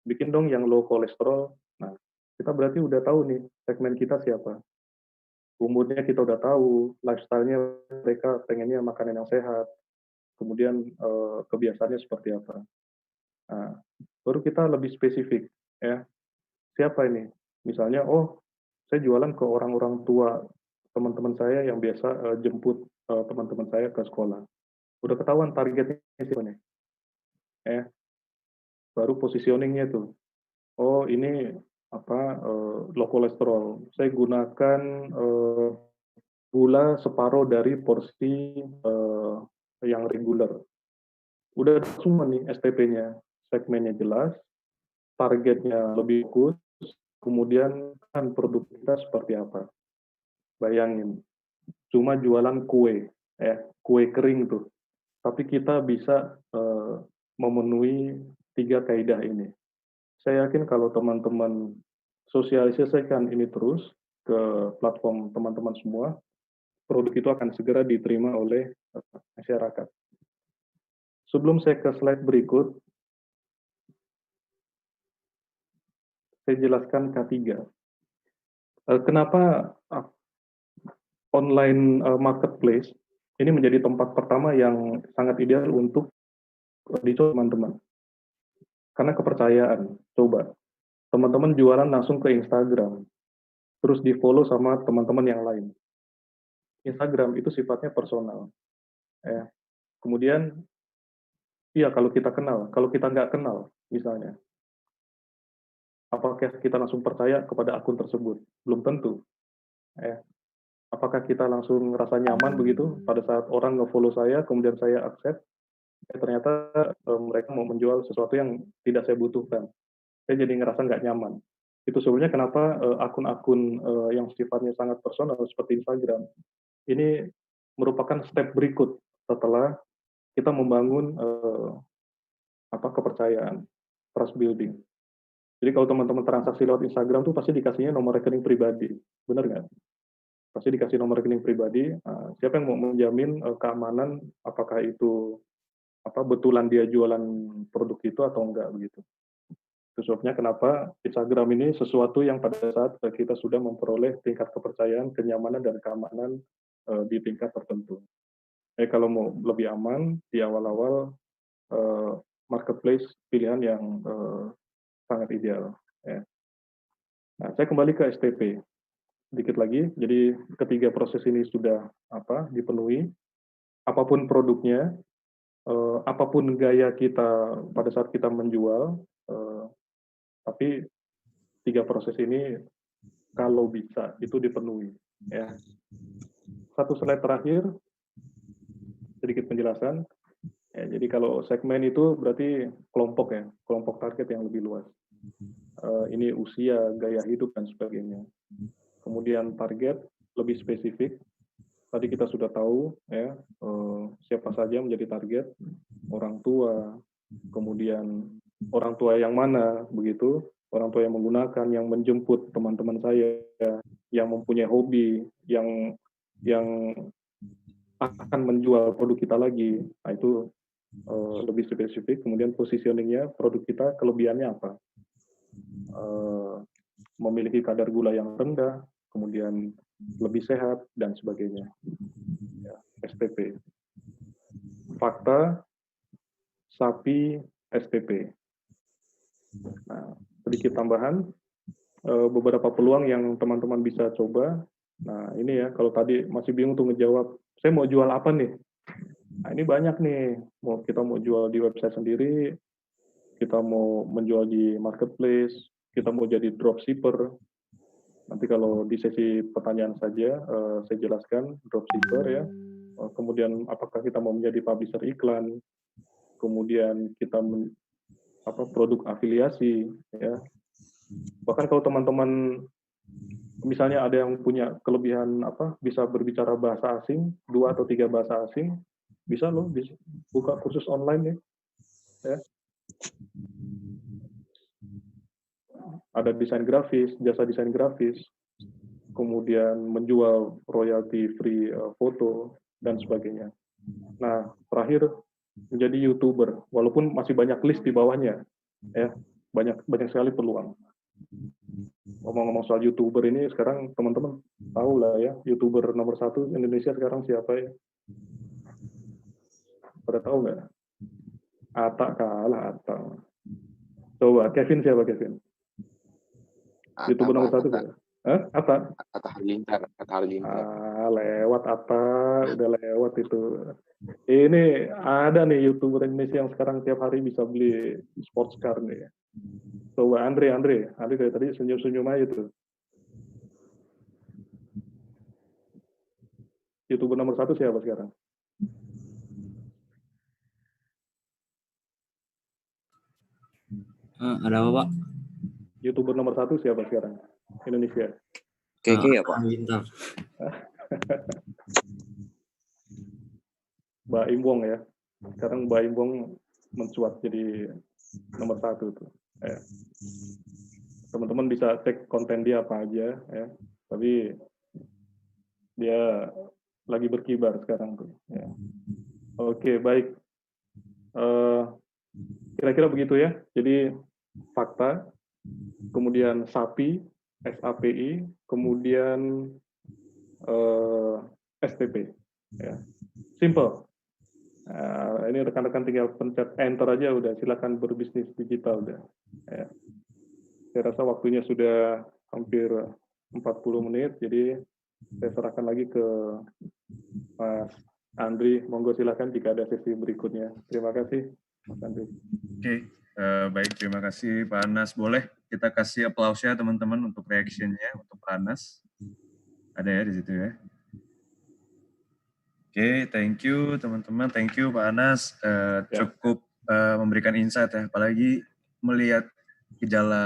Bikin dong yang low kolesterol. Nah, kita berarti udah tahu nih segmen kita siapa. Umurnya kita udah tahu, lifestyle-nya mereka pengennya makanan yang sehat. Kemudian kebiasaannya seperti apa. Nah, baru kita lebih spesifik ya. Siapa ini? Misalnya, oh, saya jualan ke orang-orang tua teman-teman saya yang biasa jemput teman-teman saya ke sekolah. Udah ketahuan targetnya siapa nih? Ya, baru positioningnya tuh. Oh, ini low kolesterol. Saya gunakan gula separuh dari porsi yang reguler. Udah semua nih STP-nya, segmennya jelas, targetnya lebih fokus, kemudian kan produk kita seperti apa. Bayangin, cuma jualan kue, kue kering tuh. Tapi kita bisa memenuhi 3 kaidah ini. Saya yakin kalau teman-teman sosialisasikan ini terus ke platform teman-teman semua, produk itu akan segera diterima oleh masyarakat. Sebelum saya ke slide berikut, saya jelaskan K3. Kenapa online marketplace ini menjadi tempat pertama yang sangat ideal untuk dicoba teman-teman. Karena kepercayaan. Coba, teman-teman jualan langsung ke Instagram, terus di-follow sama teman-teman yang lain. Instagram itu sifatnya personal. Kemudian, iya kalau kita kenal, kalau kita nggak kenal, misalnya, apakah kita langsung percaya kepada akun tersebut? Belum tentu. Apakah kita langsung ngerasa nyaman begitu pada saat orang nge-follow saya, kemudian saya accept, ternyata mereka mau menjual sesuatu yang tidak saya butuhkan. Saya jadi ngerasa nggak nyaman. Itu sebenarnya kenapa akun-akun yang sifatnya sangat personal seperti Instagram, ini merupakan step berikut setelah kita membangun kepercayaan, trust building. Jadi kalau teman-teman transaksi lewat Instagram tuh pasti dikasihnya nomor rekening pribadi, benar nggak? Pasti dikasih nomor rekening pribadi. Siapa yang mau menjamin keamanan, apakah itu betulan dia jualan produk itu atau enggak begitu. Itu sebabnya kenapa Instagram ini sesuatu yang pada saat kita sudah memperoleh tingkat kepercayaan, kenyamanan, dan keamanan di tingkat tertentu. Kalau mau lebih aman, di awal-awal marketplace pilihan yang sangat ideal. Nah, saya kembali ke STP sedikit lagi. Jadi ketiga proses ini sudah dipenuhi. Apapun produknya, apapun gaya kita pada saat kita menjual, tapi tiga proses ini kalau bisa itu dipenuhi. Satu slide terakhir, sedikit penjelasan. Jadi kalau segmen itu berarti kelompok target yang lebih luas. Ini usia, gaya hidup, dan sebagainya. Kemudian target lebih spesifik. Tadi kita sudah tahu siapa saja menjadi target, orang tua, kemudian orang tua yang mana, begitu, orang tua yang menggunakan, yang menjemput teman-teman saya, yang mempunyai hobi, yang akan menjual produk kita lagi. Nah, itu lebih spesifik. Kemudian positioningnya, produk kita kelebihannya apa? Memiliki kadar gula yang rendah, kemudian lebih sehat, dan sebagainya. SPP. Fakta, sapi, SPP. Nah, sedikit tambahan, beberapa peluang yang teman-teman bisa coba. Nah, ini ya, kalau tadi masih bingung tuh ngejawab, saya mau jual apa nih? Nah, ini banyak nih. Kita mau jual di website sendiri, kita mau menjual di marketplace, kita mau jadi dropshipper. Nanti kalau di sesi pertanyaan saja, saya jelaskan dropshipper ya. Kemudian apakah kita mau menjadi publisher iklan, kemudian kita produk afiliasi, ya. Bahkan kalau teman-teman misalnya ada yang punya kelebihan bisa berbicara bahasa asing, 2 atau 3 bahasa asing, bisa loh buka kursus online ya. Ada desain grafis, jasa desain grafis, kemudian menjual royalty free foto dan sebagainya. Nah, terakhir menjadi YouTuber, walaupun masih banyak list di bawahnya, ya, banyak sekali peluang. Ngomong-ngomong soal YouTuber ini, sekarang teman-teman tahu lah ya, YouTuber nomor 1 Indonesia sekarang siapa ya? Pada tahu nggak? Atta kalah, Atta. Coba, Kevin siapa Kevin? Atta, YouTuber nomor 1 Atta. Atta? Atta Halilintar. Lewat Atta, udah lewat itu. Ini ada nih YouTuber Indonesia yang sekarang tiap hari bisa beli sports car nih. Coba Andre dari tadi senyum-senyum aja tuh. YouTuber nomor 1 siapa sekarang? Ada apa, Pak? YouTuber nomor 1 siapa sekarang? Indonesia. Keke ya, Pak? Mbak Imbong ya. Sekarang Mbak Imbong mencuat jadi nomor 1 tuh. teman-teman bisa cek konten dia apa aja ya. Tapi dia lagi berkibar sekarang tuh. Ya. Oke, baik. Kira-kira begitu ya. Jadi fakta, kemudian SAPI, SAPI, kemudian STP. Ya. Simple. Ini rekan-rekan tinggal pencet enter aja udah, silakan berbisnis digital udah. Ya. Saya rasa waktunya sudah hampir 40 menit, jadi saya serahkan lagi ke Mas Andri. Monggo silakan jika ada sesi berikutnya. Terima kasih, Mas Andri. Oke, baik, terima kasih Pak Anas. Boleh kita kasih aplaus ya teman-teman untuk reaction-nya untuk Pak Anas. Ada ya di situ ya. Oke, thank you teman-teman, thank you Pak Anas. Cukup memberikan insight ya, apalagi melihat gejala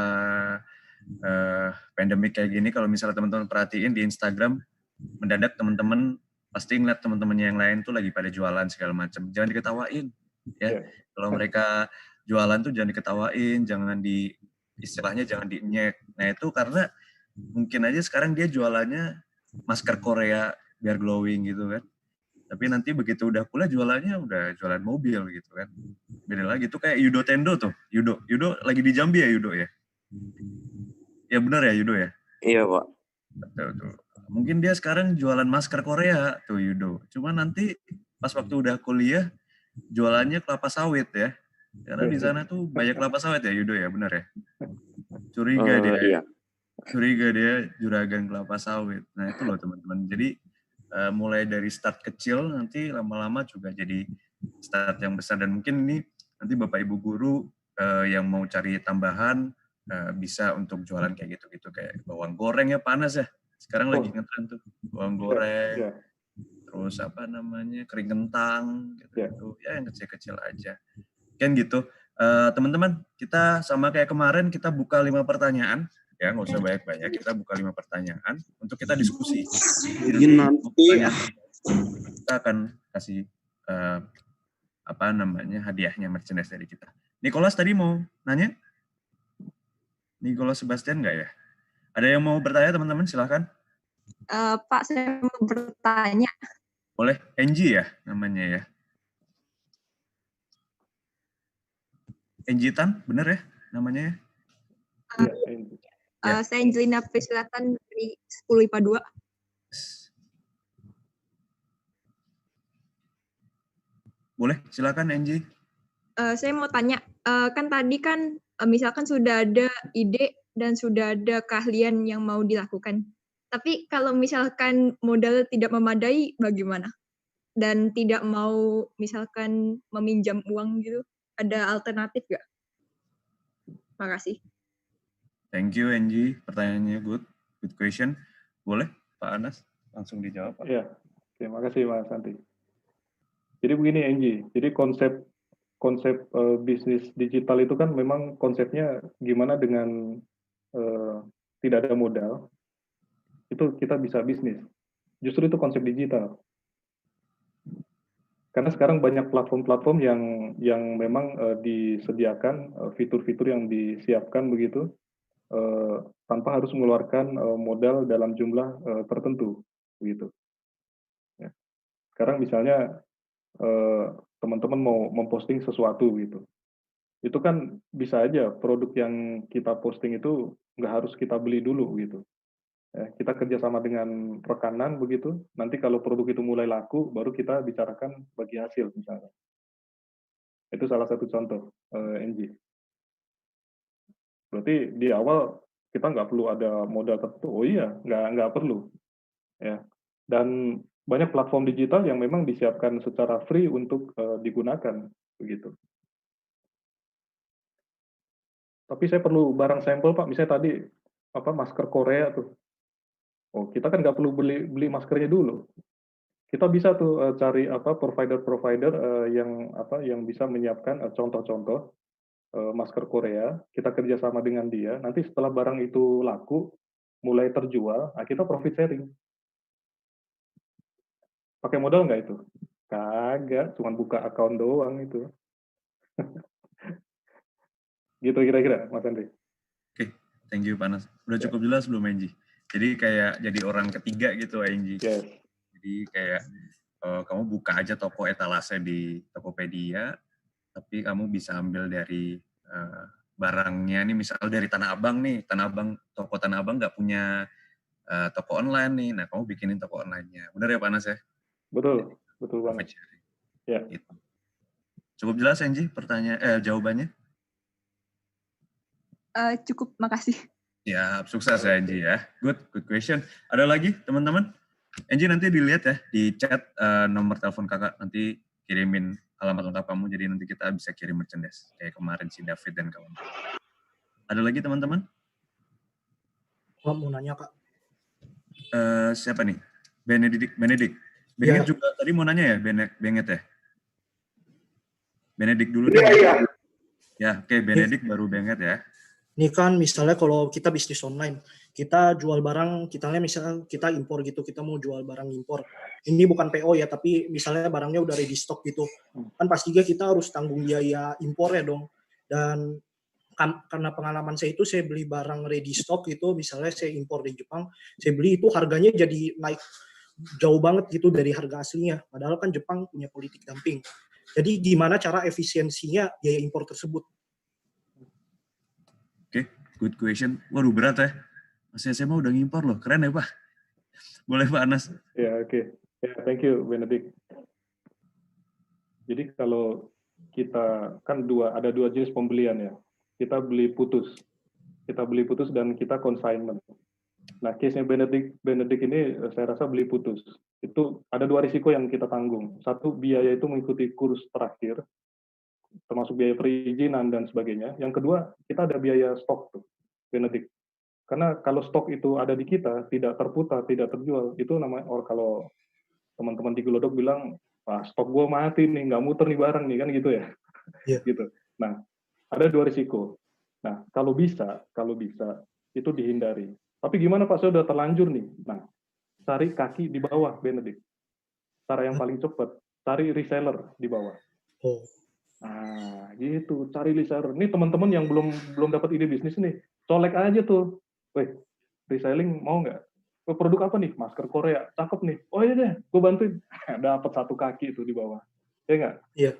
pandemik kayak gini. Kalau misalnya teman-teman perhatiin di Instagram, mendadak teman-teman pasti ngeliat teman-temannya yang lain tuh lagi pada jualan segala macam. Jangan diketawain ya. Kalau mereka jualan tuh jangan diketawain, istilahnya jangan dinyek. Nah itu karena mungkin aja sekarang dia jualannya masker Korea biar glowing gitu kan. Tapi nanti begitu udah kuliah jualannya udah jualan mobil gitu kan. Beda lagi tuh kayak Yudo Tendo tuh. Yudo lagi di Jambi ya Yudo ya? Ya benar ya Yudo ya? Iya Pak. Betul. Mungkin dia sekarang jualan masker Korea tuh Yudo. Cuma nanti pas waktu udah kuliah jualannya kelapa sawit ya. Karena di sana tuh banyak kelapa sawit ya Yudo ya, benar ya? Curiga dia. Iya. Curiga dia juragan kelapa sawit. Nah itu loh teman-teman. Jadi mulai dari start kecil nanti lama-lama juga jadi start yang besar. Dan mungkin ini nanti Bapak Ibu guru yang mau cari tambahan bisa untuk jualan kayak gitu-gitu. Kayak bawang goreng ya panas ya. Sekarang lagi ngetren tuh. Bawang goreng. Terus apa namanya, kering kentang. Gitu. Ya yang kecil-kecil aja. Kan gitu. Teman-teman, kita sama kayak kemarin kita buka 5 pertanyaan. Ya, nggak usah banyak-banyak. Kita buka 5 pertanyaan untuk kita diskusi. Nanti kita akan kasih hadiahnya merchandise dari kita. Nicholas tadi mau nanya? Nicholas Sebastian nggak ya? Ada yang mau bertanya teman-teman? Silahkan. Pak, saya mau bertanya. Boleh. Angie ya namanya ya? Angie Tan, bener ya namanya ya? Saya Angelina Prisilatan dari 10 IPA 2. Boleh, silakan Angie. Saya mau tanya, kan tadi kan misalkan sudah ada ide dan sudah ada keahlian yang mau dilakukan. Tapi kalau misalkan modal tidak memadai, bagaimana? Dan tidak mau misalkan meminjam uang gitu, ada alternatif nggak? Makasih. Thank you Angie, pertanyaannya good question. Boleh Pak Anas langsung dijawab Pak. Iya, terima kasih Mas Santi. Jadi begini Angie, jadi konsep bisnis digital itu kan memang konsepnya gimana dengan tidak ada modal, itu kita bisa bisnis. Justru itu konsep digital. Karena sekarang banyak platform-platform yang memang disediakan fitur-fitur yang disiapkan begitu tanpa harus mengeluarkan modal dalam jumlah tertentu begitu. Ya. Sekarang misalnya teman-teman mau memposting sesuatu gitu, itu kan bisa aja produk yang kita posting itu nggak harus kita beli dulu gitu. Ya, kita kerjasama dengan rekanan begitu, nanti kalau produk itu mulai laku, baru kita bicarakan bagi hasil misalnya. Itu salah satu contoh, NG. Berarti di awal kita nggak perlu ada modal tertentu. Oh iya, nggak perlu. Ya. Dan banyak platform digital yang memang disiapkan secara free untuk digunakan begitu. Tapi saya perlu barang sampel Pak, misalnya tadi masker Korea tuh. Oh kita kan nggak perlu beli maskernya dulu. Kita bisa tuh cari provider-provider yang bisa menyiapkan contoh-contoh masker Korea. Kita kerjasama dengan dia. Nanti setelah barang itu laku, mulai terjual, nah kita profit sharing. Pakai modal nggak itu? Kagak, cuma buka akun doang itu. Gitu kira-kira, Mas Andri. Oke, Thank you, Panas. Udah cukup jelas belum, Enji? Jadi kayak jadi orang ketiga gitu, Enji. Yes. Jadi kayak kamu buka aja toko etalase di Tokopedia, tapi kamu bisa ambil dari barangnya nih, misal dari Tanah Abang nih. Toko Tanah Abang nggak punya toko online nih. Nah, kamu bikinin toko online-nya. Benar ya, Panas ya? Betul banget. Ya. Gitu. Cukup jelas, Enji, jawabannya? Cukup, makasih. Ya, sukses ya, Enji ya. Good question. Ada lagi, teman-teman? Enji nanti dilihat ya, di chat nomor telepon kakak, nanti kirimin alamat lengkap kamu, jadi nanti kita bisa kirim merchandise, kayak kemarin si David dan kawan. Ada lagi, teman-teman? Mau nanya, Kak. Siapa nih? Benedict. Benget ya. Juga tadi mau nanya ya, Benget ya? Benedict dulu. Iya. Ya, oke, Benedict baru Benget ya. Ini kan misalnya kalau kita bisnis online, kita jual barang, misalnya kita impor gitu, kita mau jual barang impor. Ini bukan PO ya, tapi misalnya barangnya udah ready stock gitu. Kan pastinya kita harus tanggung biaya impor ya dong. Dan karena pengalaman saya itu, saya beli barang ready stock itu, misalnya saya impor di Jepang, saya beli itu harganya jadi naik jauh banget gitu dari harga aslinya. Padahal kan Jepang punya politik dumping. Jadi gimana cara efisiensinya biaya impor tersebut? Oke, good question. Waduh, berat ya. Masih SMA udah ngimpor loh. Keren ya, Pak? Boleh, Pak Anas? Ya, oke. Ya, thank you, Benedict. Jadi kalau kita, kan ada dua jenis pembelian ya. Kita beli putus dan kita consignment. Nah, case-nya Benedict ini saya rasa beli putus. Itu ada dua risiko yang kita tanggung. Satu, biaya itu mengikuti kurs terakhir, termasuk biaya perizinan dan sebagainya. Yang kedua, kita ada biaya stok tuh, Benedict. Karena kalau stok itu ada di kita, tidak terputar, tidak terjual, itu namanya, kalau teman-teman di Glodok bilang, wah, stok gue mati nih, nggak muter nih barang nih, kan gitu ya. Yeah. Gitu. Nah, ada dua risiko. Nah, kalau bisa, itu dihindari. Tapi gimana Pak, saya udah terlanjur nih. Nah, cari kaki di bawah, Benedict. Cara yang paling cepat, cari reseller di bawah. Oh. Nah, gitu, cari reseller. Ini teman-teman yang belum dapat ide bisnis nih, colek aja tuh. Weh, reselling mau nggak? Produk apa nih? Masker Korea, cakep nih. Oh iya deh, gue bantuin. Dapat satu kaki itu di bawah. Ya nggak? Iya.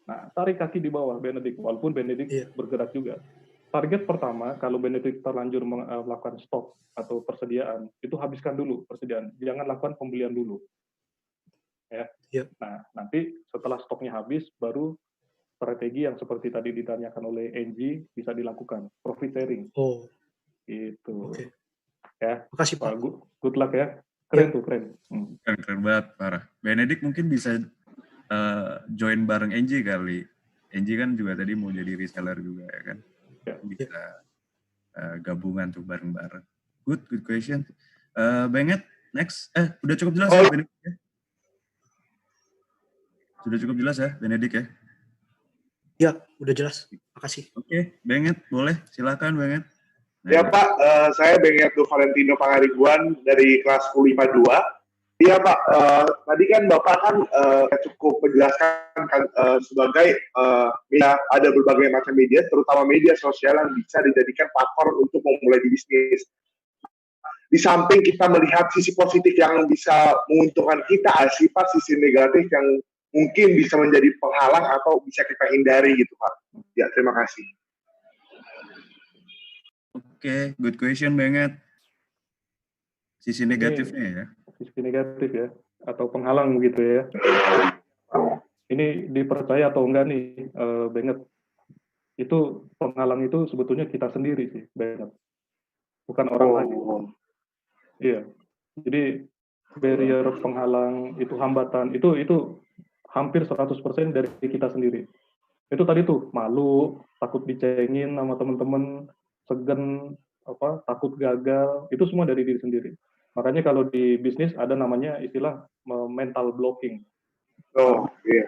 Nah, tarik kaki di bawah, Benedict. Walaupun Benedict bergerak juga. Target pertama, kalau Benedict terlanjur melakukan stok atau persediaan, itu habiskan dulu persediaan. Jangan lakukan pembelian dulu. Ya. Nah, nanti setelah stoknya habis, baru strategi yang seperti tadi ditanyakan oleh Enji bisa dilakukan. Profit sharing. Oh. Gitu. Okay. Ya. Makasih, Pak. Good luck ya. Keren tuh, keren. Keren banget, parah. Benedict mungkin bisa join bareng Enji kali. Enji kan juga tadi mau jadi reseller juga ya kan. Bisa gabungan tuh bareng-bareng. Good question. Benget, next. Udah cukup jelas ya, Benedict ya? Sudah cukup jelas ya, Benedict ya? Ya, udah jelas. Makasih. Oke, Benget, boleh. Silakan, Benget. Ya Pak, saya Benget Valentino Pangariguan dari kelas 10 IPA 2. Iya Pak, tadi kan Bapak kan cukup menjelaskan kan, sebagai ada berbagai macam media, terutama media sosial yang bisa dijadikan platform untuk memulai bisnis. Di samping kita melihat sisi positif yang bisa menguntungkan kita, sifat sisi negatif yang mungkin bisa menjadi penghalang atau bisa kita hindari gitu Pak. Ya, terima kasih. Oke, good question banget. Sisi negatifnya ya. Sisi negatif ya, atau penghalang begitu ya. Ini dipercaya atau enggak nih, Benget. Itu penghalang itu sebetulnya kita sendiri sih, Benget. Bukan orang lain. Iya. Jadi barrier penghalang, itu hambatan, itu hampir 100% dari kita sendiri. Itu tadi tuh, malu, takut dicengin sama teman-teman, segan, takut gagal, itu semua dari diri sendiri. Makanya kalau di bisnis ada namanya istilah mental blocking. Oh, iya.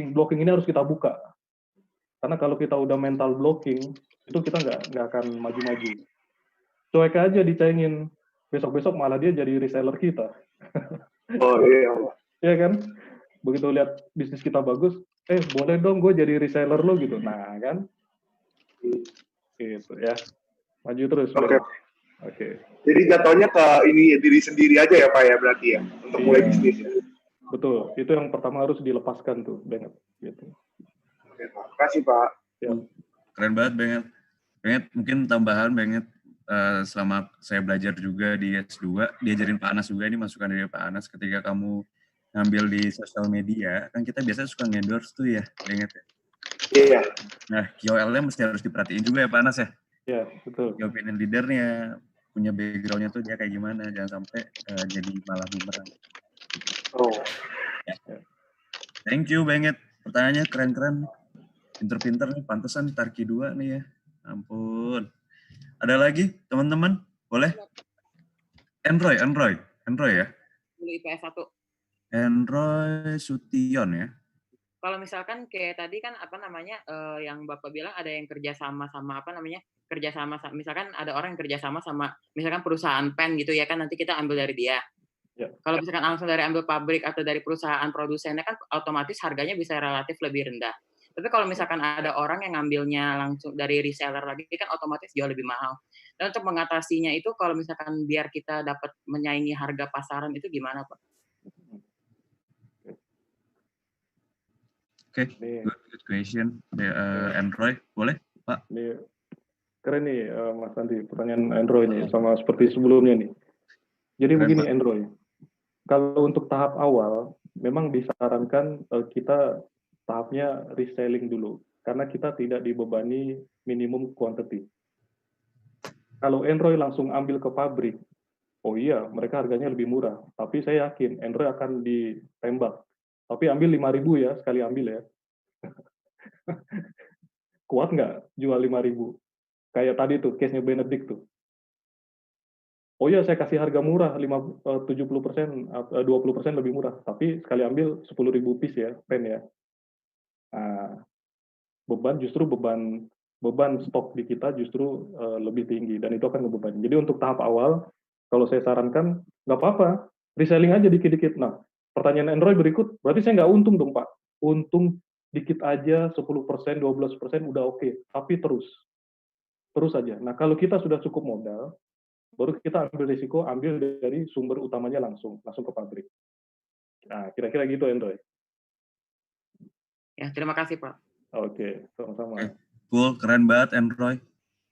Blocking ini harus kita buka. Karena kalau kita udah mental blocking, itu kita nggak akan maju-maju. Cuek aja dicengin, besok-besok malah dia jadi reseller kita. Oh iya. Iya kan? Begitu lihat bisnis kita bagus, boleh dong gue jadi reseller lo gitu. Nah kan? Gitu ya. Maju terus. Oke. Oke. Jadi jatuhnya ke ini diri sendiri aja ya Pak ya berarti ya untuk mulai bisnis. Betul. Itu yang pertama harus dilepaskan tuh, Benget. Gitu. Oke, terima kasih Pak. Ya. Keren banget, Benget. Benget, mungkin tambahan Benget, selama saya belajar juga di S2, diajarin Pak Anas juga, ini masukan dari Pak Anas, ketika kamu ngambil di sosial media, kan kita biasanya suka endorse tuh ya, Benget ya? Iya. Nah, KOL-nya mesti harus diperhatiin juga ya Pak Anas ya? Iya, betul. Key opinion leader-nya, punya background-nya tuh dia kayak gimana, jangan sampai jadi malah bumerang. Oh. Ya. Thank you, Benget. Pertanyaannya keren-keren. Pinter-pinter nih, pantesan Tarki 2 nih ya. Ampun. Ada lagi, teman-teman? Boleh? Android ya? Dulu IPS 1. Android Sution ya? Kalau misalkan kayak tadi kan yang Bapak bilang ada yang kerjasama sama misalkan ada orang yang kerjasama sama misalkan perusahaan pen gitu ya kan, nanti kita ambil dari dia. Ya. Kalau misalkan langsung dari ambil pabrik atau dari perusahaan produsennya kan otomatis harganya bisa relatif lebih rendah. Tapi kalau misalkan ada orang yang ngambilnya langsung dari reseller lagi kan otomatis jauh lebih mahal. Dan untuk mengatasinya itu kalau misalkan biar kita dapat menyaingi harga pasaran itu gimana Pak? Oke, good question. Android, boleh Pak? Ini keren nih Mas Andi, pertanyaan Android nih, sama seperti sebelumnya nih. Jadi Keren, begini Pak. Android, kalau untuk tahap awal, memang disarankan kita tahapnya reselling dulu, karena kita tidak dibebani minimum quantity. Kalau Android langsung ambil ke pabrik, oh iya, mereka harganya lebih murah, tapi saya yakin Android akan ditembak. Tapi ambil 5.000 ya, sekali ambil ya. Kuat nggak jual 5.000? Kayak tadi tuh, case-nya Benedict tuh. Oh iya, saya kasih harga murah, 70%, 20% lebih murah. Tapi sekali ambil 10.000 piece ya, pen ya. Nah, beban stok di kita justru lebih tinggi, dan itu akan ngebebani. Jadi untuk tahap awal, kalau saya sarankan, nggak apa-apa, reselling aja dikit-dikit. Nah, pertanyaan Android berikut, berarti saya nggak untung dong Pak. Untung dikit aja, 10%, 12% udah oke. Tapi terus aja. Nah, kalau kita sudah cukup modal, baru kita ambil risiko, ambil dari sumber utamanya langsung ke pabrik. Nah, kira-kira gitu Android. Ya, terima kasih Pak. Oke, sama-sama. Cool, keren banget Android.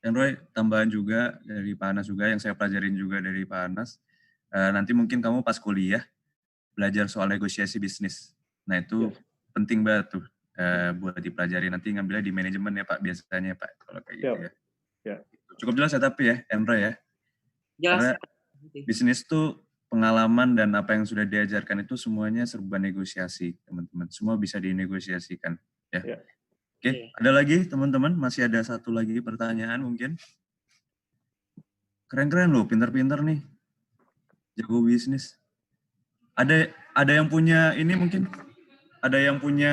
Android tambahan juga dari Pak Anas juga, yang saya pelajarin juga dari Pak Anas. Nanti mungkin kamu pas kuliah, belajar soal negosiasi bisnis. Nah, itu penting banget tuh buat dipelajari. Nanti ngambilnya di manajemen ya Pak, biasanya Pak, kalau kayak gitu ya. Cukup jelas ya tapi ya, Android ya. Jelas. Karena bisnis tuh pengalaman dan apa yang sudah diajarkan itu semuanya serba negosiasi, teman-teman. Semua bisa dinegosiasikan. Ya. Oke, ada lagi teman-teman? Masih ada satu lagi pertanyaan mungkin? Keren-keren loh, pinter-pinter nih. Jago bisnis. Ada yang punya ini mungkin? Ada yang punya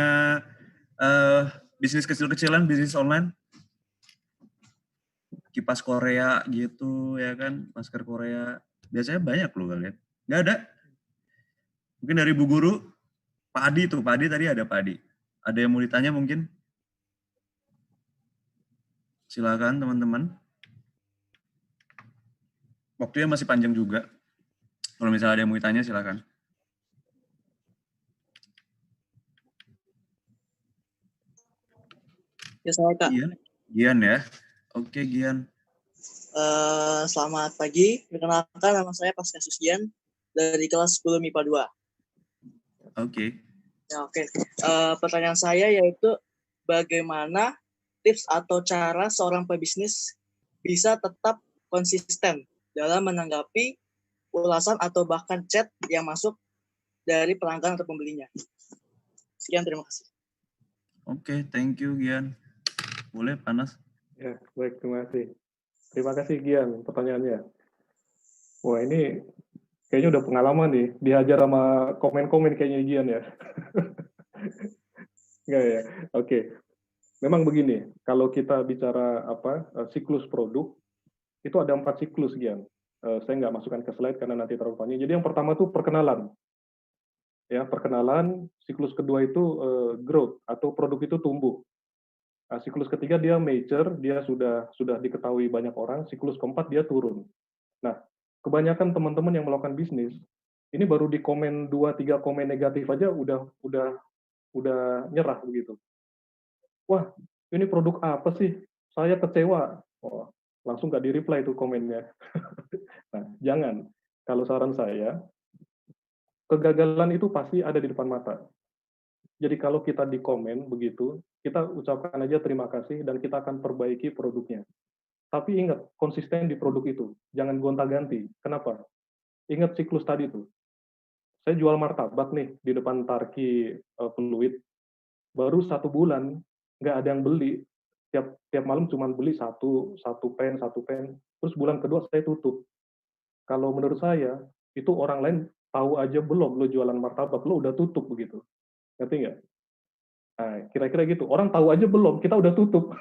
bisnis kecil-kecilan, bisnis online? Kipas Korea gitu ya kan, masker Korea. Biasanya banyak loh kalian. Nggak ada? Mungkin dari Bu Guru, Pak Adi tuh, Pak Adi tadi ada Pak Adi. Ada yang mau ditanya mungkin? Silakan teman-teman. Waktunya masih panjang juga. Kalau misalnya ada yang mau ditanya silakan. Ya, saya Kak. Gian ya. Oke, Gian. Selamat pagi. Perkenalkan, nama saya Pascasus Gian dari kelas 10 MIPA 2. Oke. Ya, oke. Pertanyaan saya yaitu bagaimana tips atau cara seorang pebisnis bisa tetap konsisten dalam menanggapi ulasan atau bahkan chat yang masuk dari pelanggan atau pembelinya. Sekian, terima kasih. Oke, thank you Gian. Boleh Panas? Ya, baik, terima kasih. Terima kasih Gian pertanyaannya. Wah, ini kayaknya udah pengalaman nih, dihajar sama komen-komen kayaknya Gian ya. Enggak ya? Oke. Memang begini, kalau kita bicara siklus produk, itu ada 4 siklus Gian. Saya nggak masukkan ke slide karena nanti terlalu panjang. Jadi yang pertama itu perkenalan. Ya, perkenalan, siklus kedua itu growth atau produk itu tumbuh. Nah, siklus ketiga dia mature, dia sudah diketahui banyak orang. Siklus keempat dia turun. Nah, kebanyakan teman-teman yang melakukan bisnis ini baru di komen 2-3 komen negatif aja udah nyerah begitu. Wah, ini produk apa sih? Saya kecewa. Oh, langsung nggak di-reply tuh komennya. Nah, jangan. Kalau saran saya, kegagalan itu pasti ada di depan mata. Jadi kalau kita di komen begitu, kita ucapkan aja terima kasih dan kita akan perbaiki produknya. Tapi ingat, konsisten di produk itu. Jangan gonta-ganti. Kenapa? Ingat siklus tadi tuh. Saya jual martabak nih di depan Tarki Fluid. Baru 1 bulan, nggak ada yang beli. Tiap malam cuma beli satu pen. Terus bulan kedua saya tutup. Kalau menurut saya, itu orang lain tahu aja belum lo jualan martabak, lo udah tutup begitu. Ngerti nggak? Nah, kira-kira gitu. Orang tahu aja belum, kita udah tutup.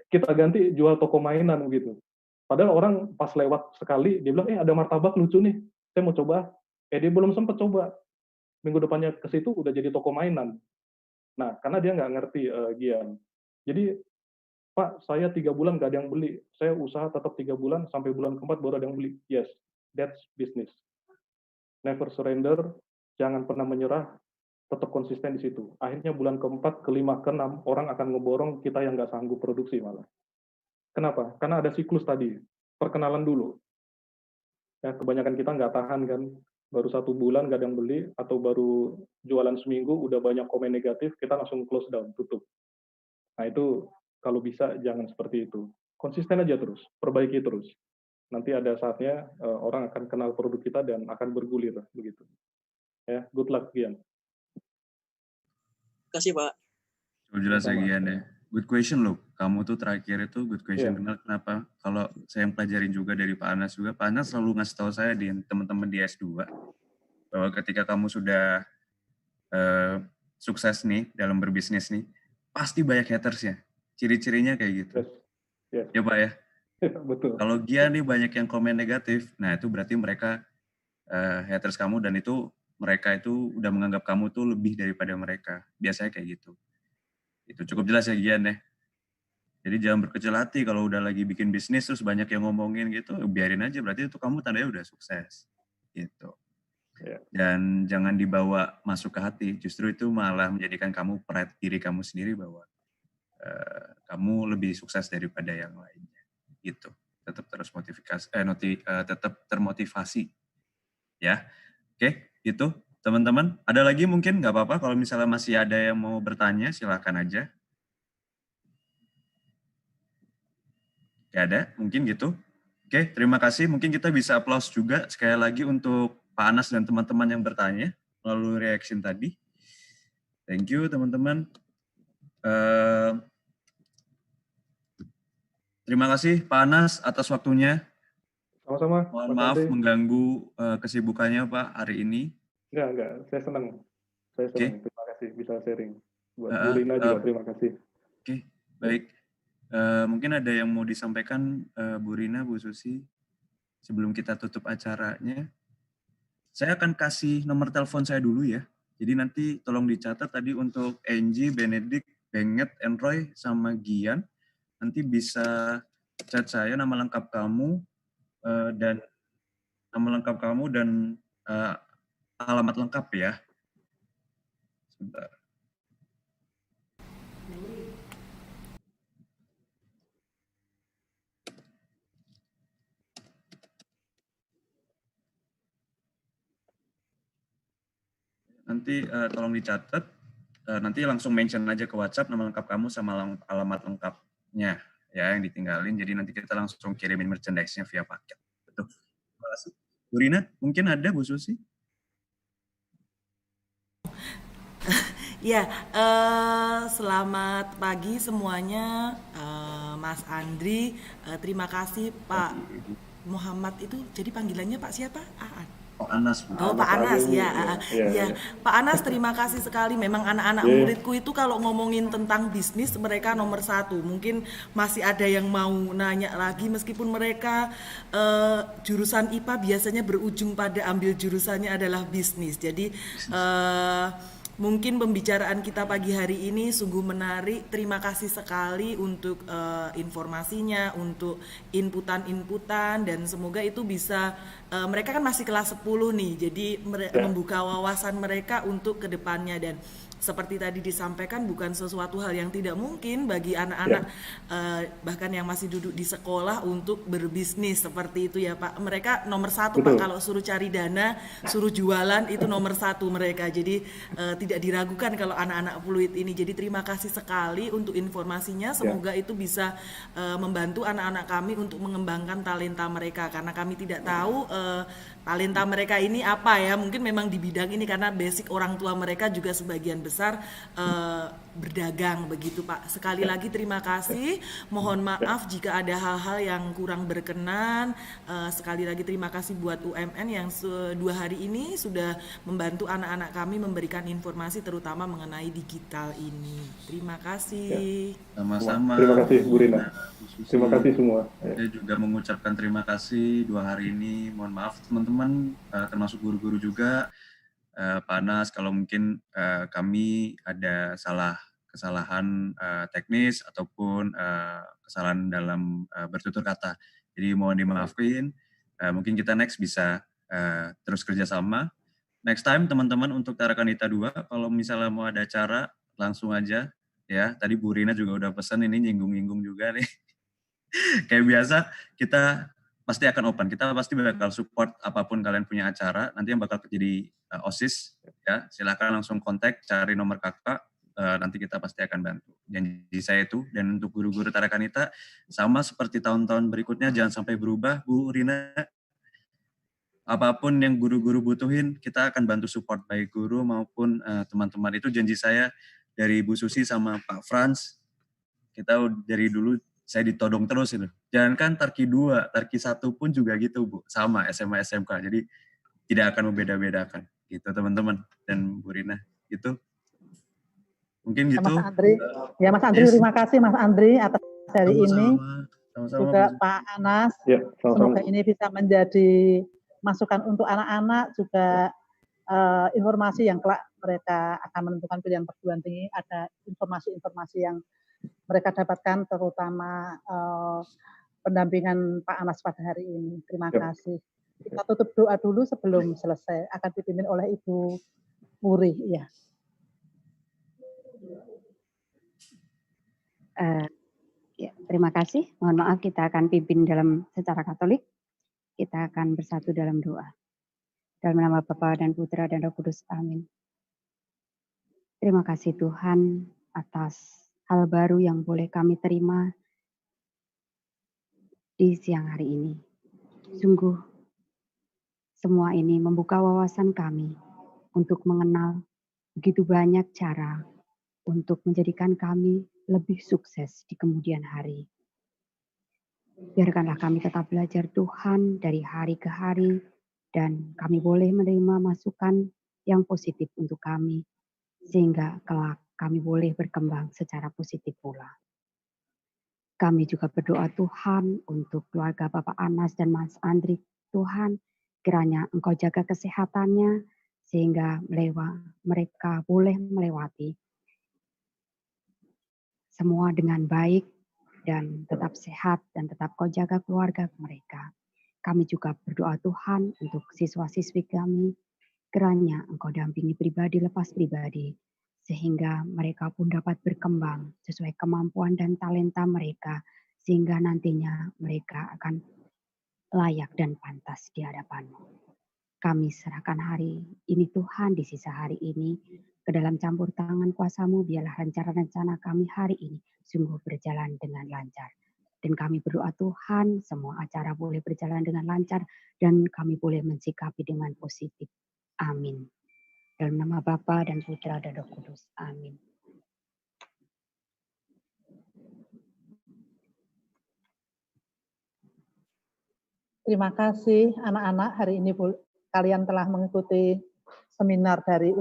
Kita ganti jual toko mainan begitu. Padahal orang pas lewat sekali, dia bilang, ada martabak lucu nih, saya mau coba. Dia belum sempat coba. Minggu depannya ke situ udah jadi toko mainan. Nah, karena dia nggak ngerti, Gian. Jadi, Pak, saya 3 bulan nggak ada yang beli. Saya usaha tetap 3 bulan, sampai bulan keempat baru ada yang beli. Yes, that's business. Never surrender, jangan pernah menyerah, tetap konsisten di situ. Akhirnya bulan keempat, kelima, keenam, orang akan ngeborong kita yang nggak sanggup produksi malah. Kenapa? Karena ada siklus tadi. Perkenalan dulu. Ya, kebanyakan kita nggak tahan kan. Baru 1 bulan nggak ada yang beli, atau baru jualan seminggu, udah banyak komen negatif, kita langsung close down, tutup. Nah itu, kalau bisa jangan seperti itu. Konsisten aja terus, perbaiki terus. Nanti ada saatnya orang akan kenal produk kita dan akan bergulir begitu. Ya, good luck Gian. Terima kasih, Pak. Jelas ya Gian ya. Good question loh. Kamu tuh terakhir itu good question. Yeah. Kenapa? Kalau saya yang pelajarin juga dari Pak Anas juga, Pak Anas selalu ngasih tahu saya di teman-teman di S2 bahwa ketika kamu sudah sukses nih dalam berbisnis nih, pasti banyak hatersnya. Ciri-cirinya kayak gitu. Yes. Ya Pak ya? Betul. Kalau Gian nih banyak yang komen negatif, nah itu berarti mereka haters kamu dan itu mereka itu udah menganggap kamu tuh lebih daripada mereka. Biasanya kayak gitu. Itu cukup jelas ya Gian ya. Jadi jangan berkecil hati kalau udah lagi bikin bisnis terus banyak yang ngomongin gitu, biarin aja, berarti itu kamu tandanya udah sukses. Gitu. Yeah. Dan jangan dibawa masuk ke hati, justru itu malah menjadikan kamu pride diri kamu sendiri bahwa kamu lebih sukses daripada yang lainnya. Gitu. Tetap terus tetap termotivasi. Ya. Oke, itu teman-teman. Ada lagi mungkin nggak apa-apa kalau misalnya masih ada yang mau bertanya, silakan aja. Nggak ada, mungkin gitu. Oke, terima kasih. Mungkin kita bisa aplaus juga sekali lagi untuk Pak Anas dan teman-teman yang bertanya melalui reaction tadi. Thank you teman-teman. Terima kasih Pak Anas atas waktunya. Sama-sama. Mohon maaf mengganggu kesibukannya Pak hari ini. Enggak. Saya senang. Okay. Terima kasih bisa sharing. Buat Bu Lina juga terima kasih. Oke, baik. Mungkin ada yang mau disampaikan Bu Rina, Bu Susi sebelum kita tutup acaranya. Saya akan kasih nomor telepon saya dulu ya. Jadi nanti tolong dicatat tadi untuk Angie, Benedict, Benget, Enroy, sama Gian. Nanti bisa chat saya nama lengkap kamu dan alamat lengkap ya. Sebentar. Nanti tolong dicatat, nanti langsung mention aja ke WhatsApp nama lengkap kamu sama alamat lengkapnya ya yang ditinggalin. Jadi nanti kita langsung kirimin merchandise-nya via paket. Betul. Terima kasih. Bu Rina, mungkin ada Bu Susi? Ya, selamat pagi semuanya, Mas Andri. Terima kasih Pak Muhammad itu. Jadi panggilannya Pak siapa? Pak Anas. Oh, Pak Anas ya. Ya. Pak Anas terima kasih sekali. Memang anak-anak muridku itu kalau ngomongin tentang bisnis mereka nomor 1. Mungkin masih ada yang mau nanya lagi meskipun mereka jurusan IPA biasanya berujung pada ambil jurusannya adalah bisnis. Jadi Mungkin pembicaraan kita pagi hari ini sungguh menarik. Terima kasih sekali untuk informasinya, untuk inputan-inputan, dan semoga itu bisa, mereka kan masih kelas 10 nih, jadi membuka wawasan mereka untuk kedepannya. Dan seperti tadi disampaikan, bukan sesuatu hal yang tidak mungkin bagi anak-anak bahkan yang masih duduk di sekolah untuk berbisnis seperti itu ya Pak. Mereka nomor 1 Pak, kalau suruh cari dana, suruh jualan, itu nomor 1 mereka. Jadi tidak diragukan kalau anak-anak Fluid ini. Jadi terima kasih sekali untuk informasinya. Semoga itu bisa membantu anak-anak kami untuk mengembangkan talenta mereka, karena kami tidak tahu talenta mereka ini apa ya. Mungkin memang di bidang ini karena basic orang tua mereka juga sebagian besar berdagang begitu Pak. Sekali lagi terima kasih. Mohon maaf jika ada hal-hal yang kurang berkenan. Sekali lagi terima kasih buat UMN yang 2 hari ini sudah membantu anak-anak kami memberikan informasi terutama mengenai digital ini. Terima kasih. Sama-sama. Terima kasih Bu Rina. Terima kasih semua. Saya juga mengucapkan terima kasih 2 hari ini. Mohon maaf teman-teman, termasuk guru-guru juga. Pak Anas, kalau mungkin kami ada kesalahan teknis ataupun kesalahan dalam bertutur kata. Jadi mohon dimaafin. Mungkin kita next bisa terus kerjasama. Next time teman-teman untuk Tarakanita 2, kalau misalnya mau ada acara langsung aja ya. Tadi Bu Rina juga udah pesan ini nyinggung-nyinggung juga nih. Kayak biasa kita pasti akan open, kita pasti bakal support apapun kalian punya acara. Nanti yang bakal jadi OSIS ya, silakan langsung kontak, cari nomor kakak, nanti kita pasti akan bantu. Janji saya itu. Dan untuk guru-guru Tarakanita sama seperti tahun-tahun berikutnya, jangan sampai berubah Bu Rina. Apapun yang guru-guru butuhin, kita akan bantu support baik guru maupun teman-teman. Itu janji saya dari Bu Susi sama Pak Frans. Kita dari dulu saya ditodong terus itu. Jangankan Tarki 2, Tarki 1 pun juga gitu Bu. Sama SMA SMK. Jadi tidak akan membeda-bedakan. Gitu teman-teman dan Bu Rina. Gitu. Mungkin gitu. Mas Andri. Ya Mas Andri, terima kasih Mas Andri atas hari ini. Sama-sama, juga Pak Anas. Ya, semoga ini bisa menjadi masukan untuk anak-anak, juga informasi yang kelak mereka akan menentukan pilihan perguruan tinggi. Ada informasi-informasi yang mereka dapatkan, terutama pendampingan Pak Anas pada hari ini. Terima kasih. Kita tutup doa dulu sebelum selesai. Akan dipimpin oleh Ibu Muri. Ya. Ya, terima kasih. Mohon maaf, kita akan pimpin secara Katolik. Kita akan bersatu dalam doa. Dalam nama Bapa dan Putra dan Roh Kudus. Amin. Terima kasih Tuhan atas hal baru yang boleh kami terima di siang hari ini. Sungguh, semua ini membuka wawasan kami untuk mengenal begitu banyak cara untuk menjadikan kami lebih sukses di kemudian hari. Biarkanlah kami tetap belajar Tuhan dari hari ke hari, dan kami boleh menerima masukan yang positif untuk kami, sehingga kelak kami boleh berkembang secara positif pula. Kami juga berdoa Tuhan untuk keluarga Bapak Anas dan Mas Andri. Tuhan, kiranya Engkau jaga kesehatannya, sehingga mereka boleh melewati semua dengan baik, dan tetap sehat, dan tetap Kau jaga keluarga mereka. Kami juga berdoa Tuhan untuk siswa-siswi kami, kiranya Engkau dampingi pribadi lepas pribadi, sehingga mereka pun dapat berkembang sesuai kemampuan dan talenta mereka, sehingga nantinya mereka akan layak dan pantas di hadapan-Mu. Kami serahkan hari ini Tuhan, di sisa hari ini, ke dalam campur tangan kuasa-Mu. Biarlah rencana-rencana kami hari ini sungguh berjalan dengan lancar. Dan kami berdoa Tuhan, semua acara boleh berjalan dengan lancar, dan kami boleh mensikapi dengan positif. Amin. Dalam nama Bapa dan Putra dan Roh Kudus. Amin. Terima kasih anak-anak, hari ini kalian telah mengikuti seminar dari